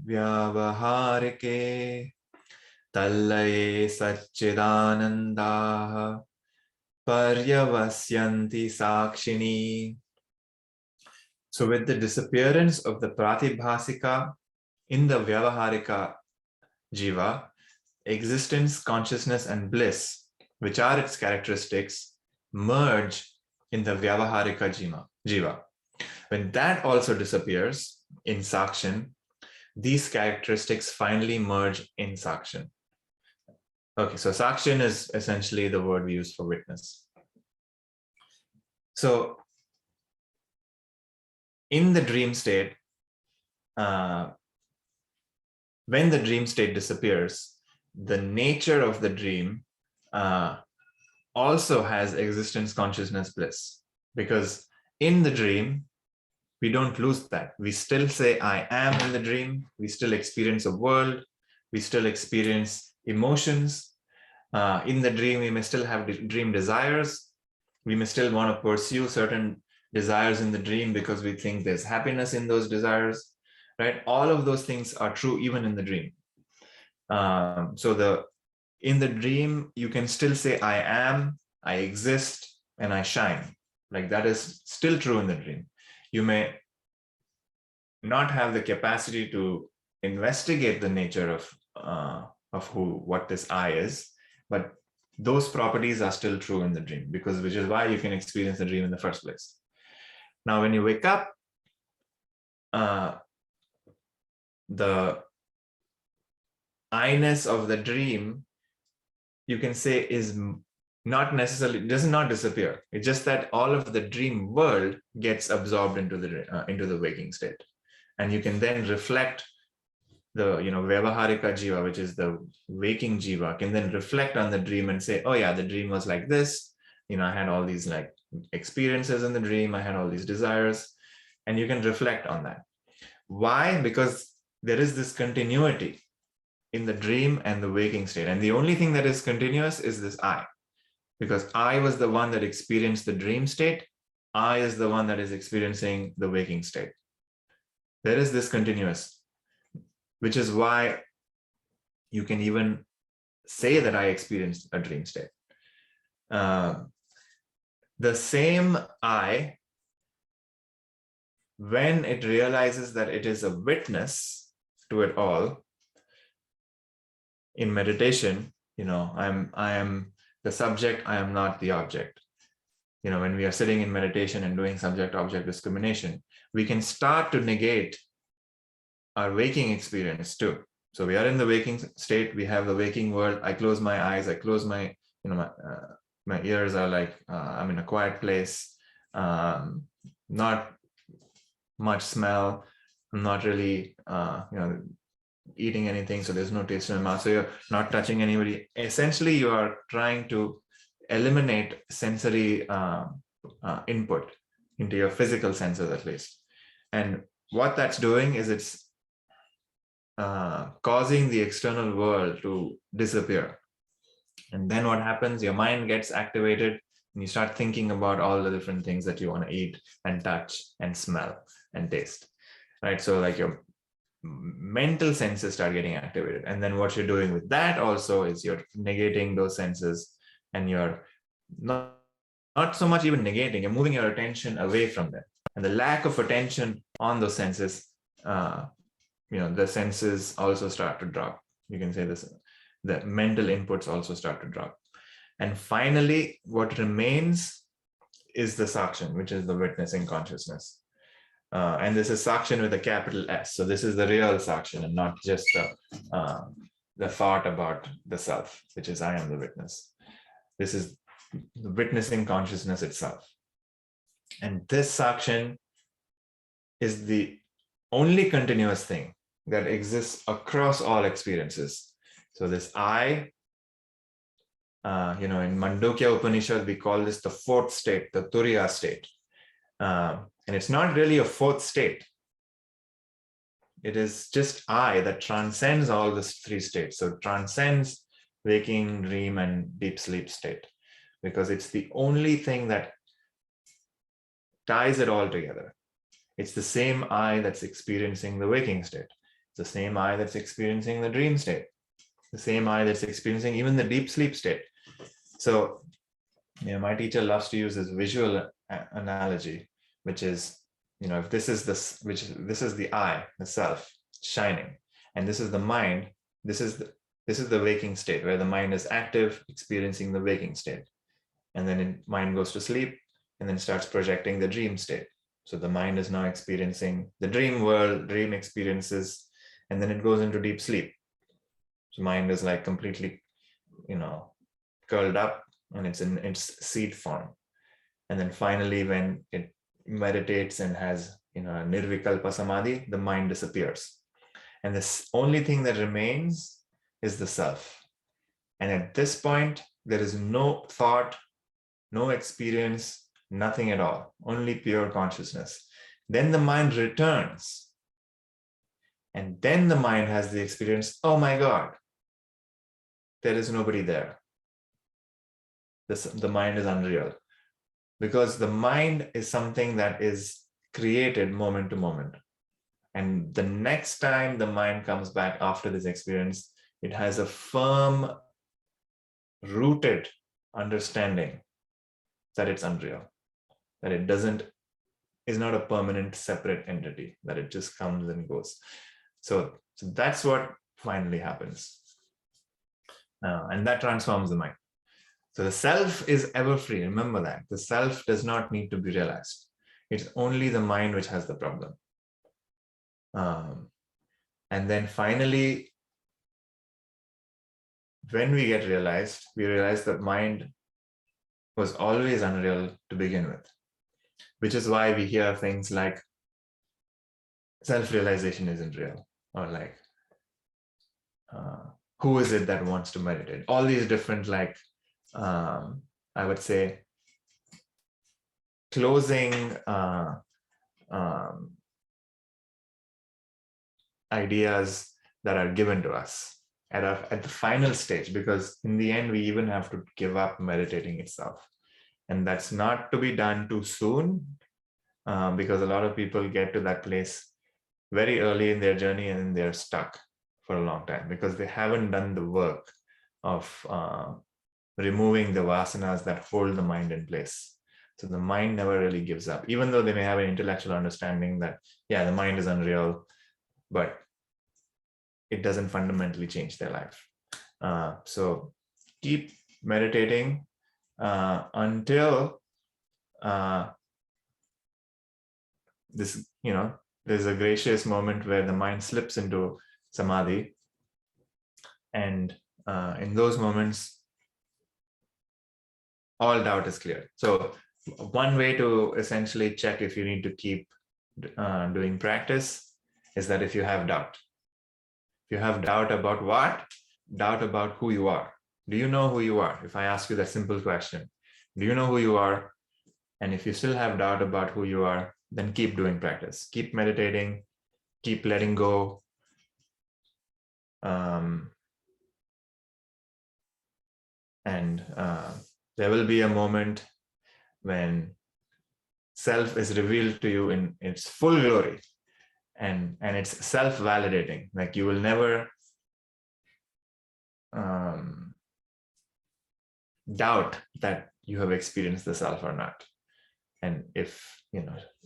vyavaharike tallaye satchidanandaha paryavasyanti sakshini. So with the disappearance of the pratibhasika in the vyavaharika jiva, existence, consciousness, and bliss, which are its characteristics, merge in the vyavaharika jiva. When that also disappears in sakshan, these characteristics finally merge in sakshan. Okay, so sakshan is essentially the word we use for witness. So in the dream state, when the dream state disappears, the nature of the dream also has existence, consciousness, bliss. Because in the dream, we don't lose that. We still say, I am in the dream. We still experience a world. We still experience emotions. In the dream, we may still have dream desires. We may still want to pursue certain desires in the dream because we think there's happiness in those desires, right? All of those things are true even in the dream. In the dream, you can still say, I am, I exist, and I shine. Like that is still true in the dream. You may not have the capacity to investigate the nature of what this I is, but those properties are still true in the dream, which is why you can experience the dream in the first place. Now, when you wake up, the I-ness of the dream, you can say, is not necessarily, does not disappear. It's just that all of the dream world gets absorbed into the waking state. And you can then reflect the vyavaharika jiva, which is the waking jiva, can then reflect on the dream and say, oh yeah, the dream was like this. I had all these like experiences in the dream. I had all these desires. And you can reflect on that. Why? Because there is this continuity in the dream and the waking state. And the only thing that is continuous is this I. Because I was the one that experienced the dream state. I is the one that is experiencing the waking state. There is this continuous, which is why you can even say that I experienced a dream state. The same I, when it realizes that it is a witness to it all, in meditation, I am the subject, I am not the object. When we are sitting in meditation and doing subject-object discrimination, we can start to negate our waking experience too. So we are in the waking state, we have the waking world. I close my eyes, I close my, my ears are like, I'm in a quiet place, not much smell, I'm not really, eating anything, so there's no taste in my mouth. So you're not touching anybody. Essentially, you are trying to eliminate sensory input into your physical senses, at least. And what that's doing is it's causing the external world to disappear. And then what happens? Your mind gets activated and you start thinking about all the different things that you want to eat and touch and smell and taste, right? So like your mental senses start getting activated. And then what you're doing with that also is you're negating those senses, and you're not so much even negating, you're moving your attention away from them. And the lack of attention on those senses, the senses also start to drop. You can say this, the mental inputs also start to drop. And finally, what remains is the sakshan, which is the witnessing consciousness. And this is sakshan with a capital S. So this is the real sakshan, and not just the thought about the self, which is I am the witness. This is the witnessing consciousness itself. And this sakshan is the only continuous thing that exists across all experiences. So this I, in Mandukya Upanishad, we call this the fourth state, the Turiya state. And it's not really a fourth state. It is just I that transcends all the three states. So it transcends waking, dream, and deep sleep state, because it's the only thing that ties it all together. It's the same I that's experiencing the waking state. It's the same I that's experiencing the dream state. The same I that's experiencing even the deep sleep state. So, my teacher loves to use this visual analogy, which is, if this is this is the I, the self, shining, and this is the mind. This is the waking state where the mind is active, experiencing the waking state, and then mind goes to sleep, and then starts projecting the dream state. So the mind is now experiencing the dream world, dream experiences, and then it goes into deep sleep. So mind is like completely, curled up, and it's in its seed form. And then finally, when it meditates and has, nirvikalpa samadhi, the mind disappears. And the only thing that remains is the self. And at this point, there is no thought, no experience, nothing at all, only pure consciousness. Then the mind returns. And then the mind has the experience, oh my God, there is nobody there. The mind is unreal. Because the mind is something that is created moment to moment. And the next time the mind comes back after this experience, it has a firm, rooted understanding that it's unreal, that it is not a permanent separate entity, that it just comes and goes. So that's what finally happens. And that transforms the mind. So the self is ever free. Remember that. The self does not need to be realized. It's only the mind which has the problem. And then finally, when we get realized, we realize that mind was always unreal to begin with, which is why we hear things like self-realization isn't real, or like, who is it that wants to meditate? All these different, I would say, closing ideas that are given to us at the final stage, because in the end, we even have to give up meditating itself. And that's not to be done too soon, because a lot of people get to that place very early in their journey and they're stuck for a long time because they haven't done the work of removing the vasanas that hold the mind in place. So the mind never really gives up, even though they may have an intellectual understanding that, yeah, the mind is unreal, but it doesn't fundamentally change their life. So keep meditating until this, there's a gracious moment where the mind slips into samadhi. And in those moments, all doubt is clear. So one way to essentially check if you need to keep doing practice is that if you have doubt. If you have doubt about what? Doubt about who you are. Do you know who you are? If I ask you that simple question, do you know who you are? And if you still have doubt about who you are, then keep doing practice. Keep meditating, keep letting go. And there will be a moment when self is revealed to you in its full glory, and it's self-validating. Like you will never doubt that you have experienced the self or not. And if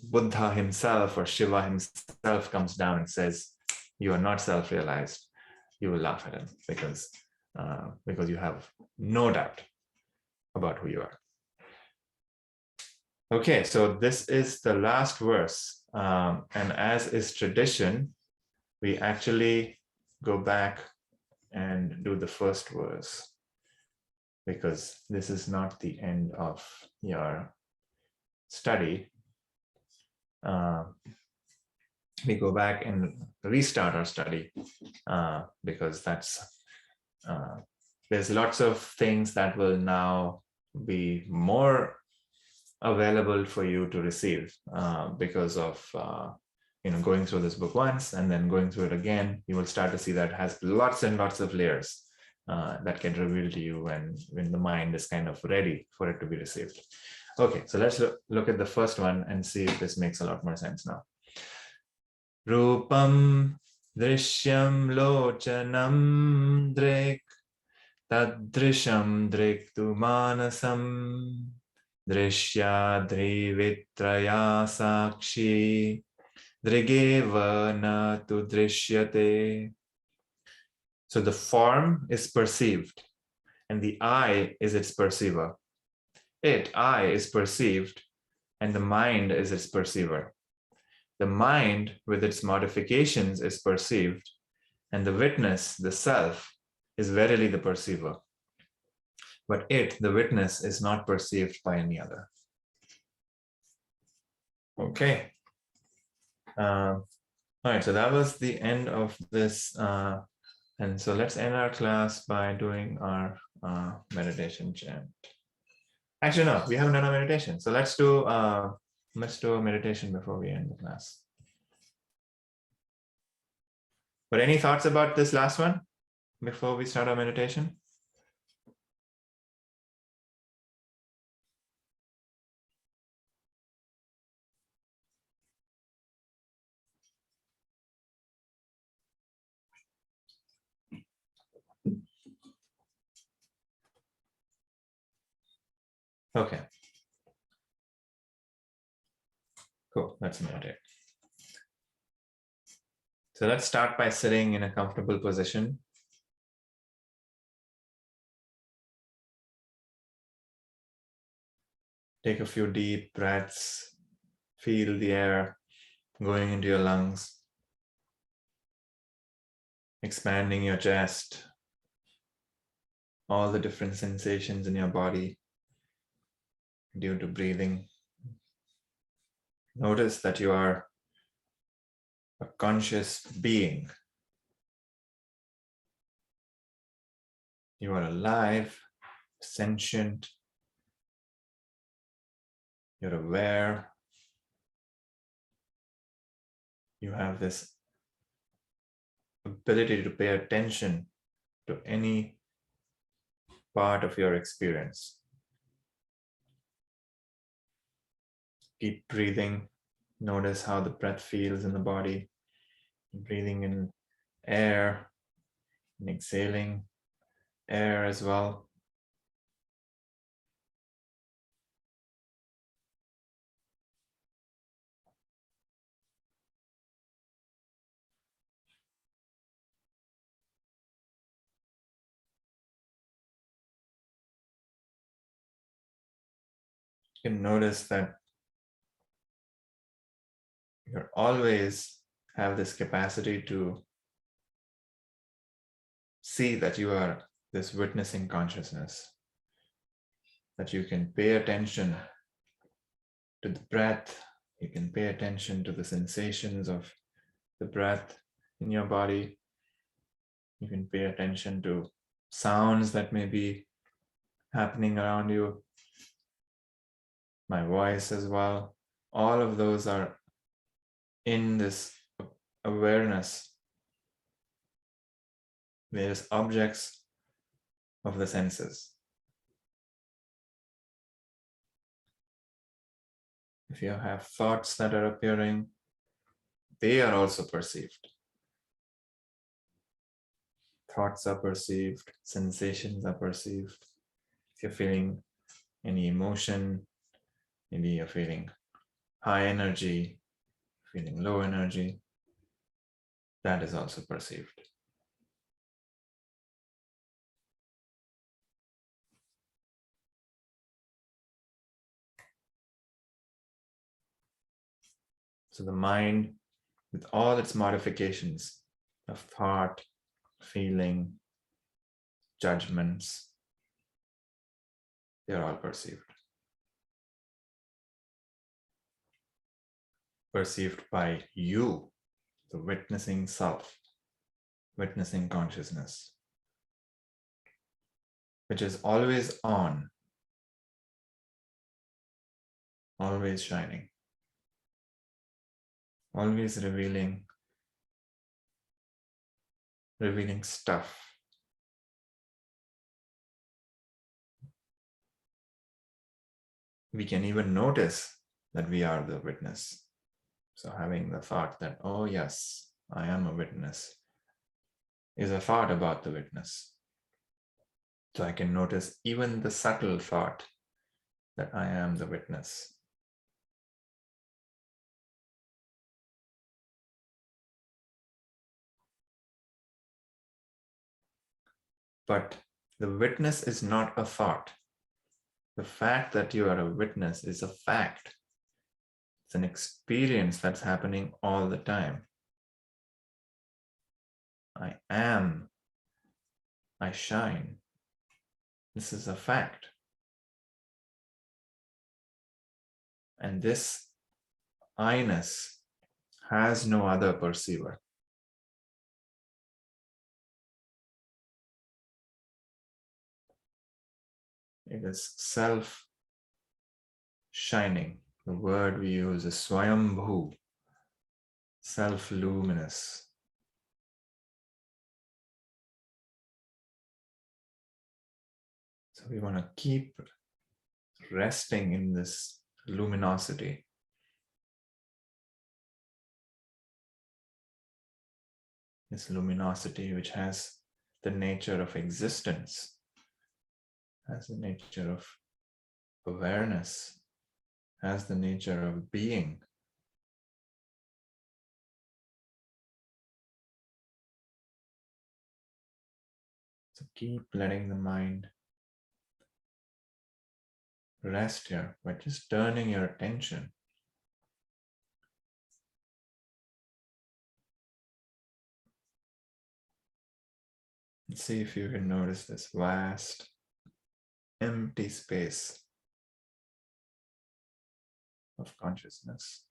Buddha himself or Shiva himself comes down and says you are not self-realized, you will laugh at him because you have no doubt about who you are. Okay, so this is the last verse. And as is tradition, we actually go back and do the first verse, because this is not the end of your study. We go back and restart our study because there's lots of things that will now be more available for you to receive because of going through this book once and then going through it again. You will start to see that it has lots and lots of layers that get revealed to you when the mind is kind of ready for it to be received. Okay, so let's look at the first one and see if this makes a lot more sense now. Rupam drishyam lochanam drik tadrisham driktu manasam drishya drivitraya sakshi drigeva na tu drishyate. So the form is perceived and the I is its perceiver. I, is perceived and the mind is its perceiver. The mind with its modifications is perceived and the witness, the self, is verily the perceiver. But the witness, is not perceived by any other. Okay. All right, so that was the end of this. And so let's end our class by doing our meditation chant. Actually, no, we haven't done a meditation. So let's do a meditation before we end the class. But any thoughts about this last one before we start our meditation? Okay. Cool, let's meditate. So let's start by sitting in a comfortable position. Take a few deep breaths. Feel the air going into your lungs, expanding your chest, all the different sensations in your body due to breathing. Notice that you are a conscious being. You are alive, sentient. You're aware. You have this ability to pay attention to any part of your experience. Keep breathing. Notice how the breath feels in the body. Breathing in air and exhaling air as well. You can notice that you always have this capacity to see that you are this witnessing consciousness, that you can pay attention to the breath, you can pay attention to the sensations of the breath in your body, you can pay attention to sounds that may be happening around you, my voice as well. All of those are in this awareness, various objects of the senses. If you have thoughts that are appearing, they are also perceived. Thoughts are perceived, sensations are perceived. If you're feeling any emotion, maybe you're feeling high energy, feeling low energy, that is also perceived. So the mind, with all its modifications of thought, feeling, judgments, they're all perceived. Perceived by you, the witnessing self, witnessing consciousness, which is always on, always shining, always revealing stuff. We can even notice that we are the witness. So having the thought that, oh yes, I am a witness, is a thought about the witness. So I can notice even the subtle thought that I am the witness. But the witness is not a thought. The fact that you are a witness is a fact. It's an experience that's happening all the time. I am. I shine. This is a fact. And this I-ness has no other perceiver. It is self-shining. The word we use is swayambhu, self-luminous. So we want to keep resting in this luminosity. This luminosity which has the nature of existence, has the nature of awareness, has the nature of being. So keep letting the mind rest here by just turning your attention. And see if you can notice this vast, empty space of consciousness.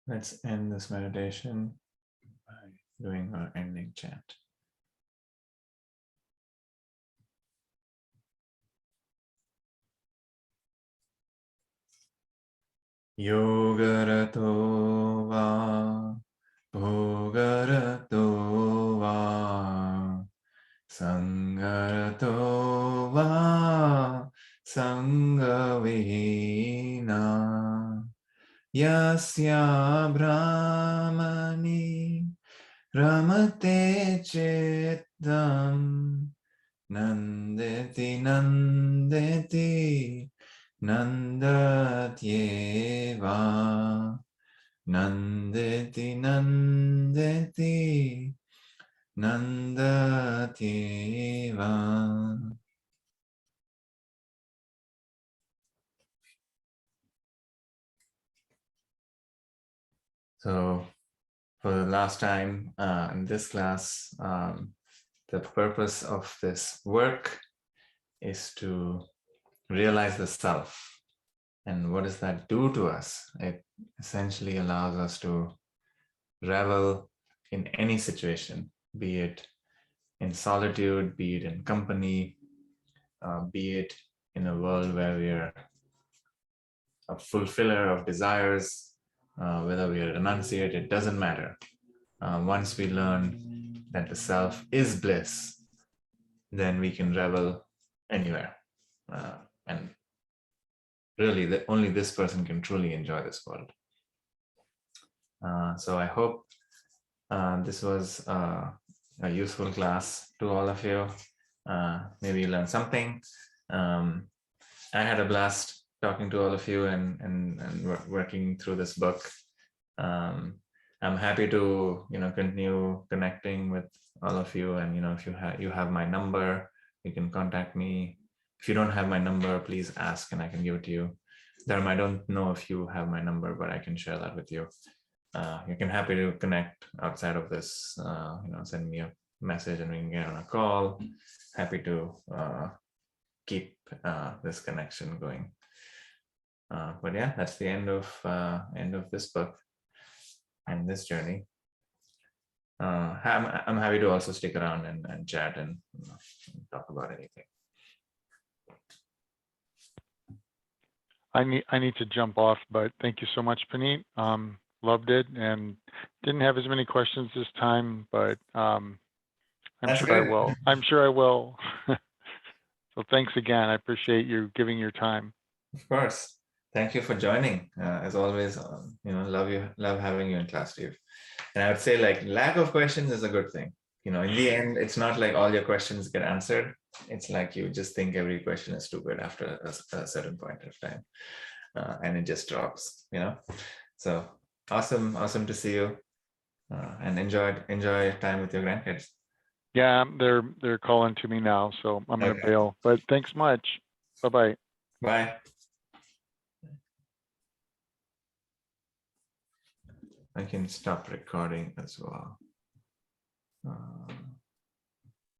Let's end this meditation by doing our ending chant. Yogarato va, bhogarato va, sangarato va, sangavihina, yasya brahmani ramate chetam, nandeti nandeti nandatyeva, nandeti nandeti nandatyeva. So for the last time in this class, the purpose of this work is to realize the self. And what does that do to us? It essentially allows us to revel in any situation, be it in solitude, be it in company, be it in a world where we are a fulfiller of desires, whether we are renunciate, it doesn't matter. Once we learn that the self is bliss, then we can revel anywhere. And really, only this person can truly enjoy this world. So I hope this was a useful class to all of you. Maybe you learned something. I had a blast talking to all of you and working through this book. I'm happy to continue connecting with all of you, and if you have my number, you can contact me. If you don't have my number, please ask and I can give it to you. Dharma, I don't know if you have my number, but I can share that with you. You can happy to connect outside of this, send me a message and we can get on a call. Happy to keep this connection going. But yeah, that's the end of this book and this journey. I'm happy to also stick around and chat and talk about anything. I need to jump off, but thank you so much, Puneet. Loved it and didn't have as many questions this time, but I'm sure I will. I'm sure I will. So thanks again. I appreciate you giving your time. Of course. Thank you for joining. As always, love having you in class, Steve. And I would say like lack of questions is a good thing. In the end, it's not like all your questions get answered. It's like you just think every question is stupid after a certain point of time. And it just drops, So awesome to see you. And enjoy time with your grandkids. Yeah, they're calling to me now, so I'm gonna bail. But thanks much. Bye-bye. Bye. I can stop recording as well.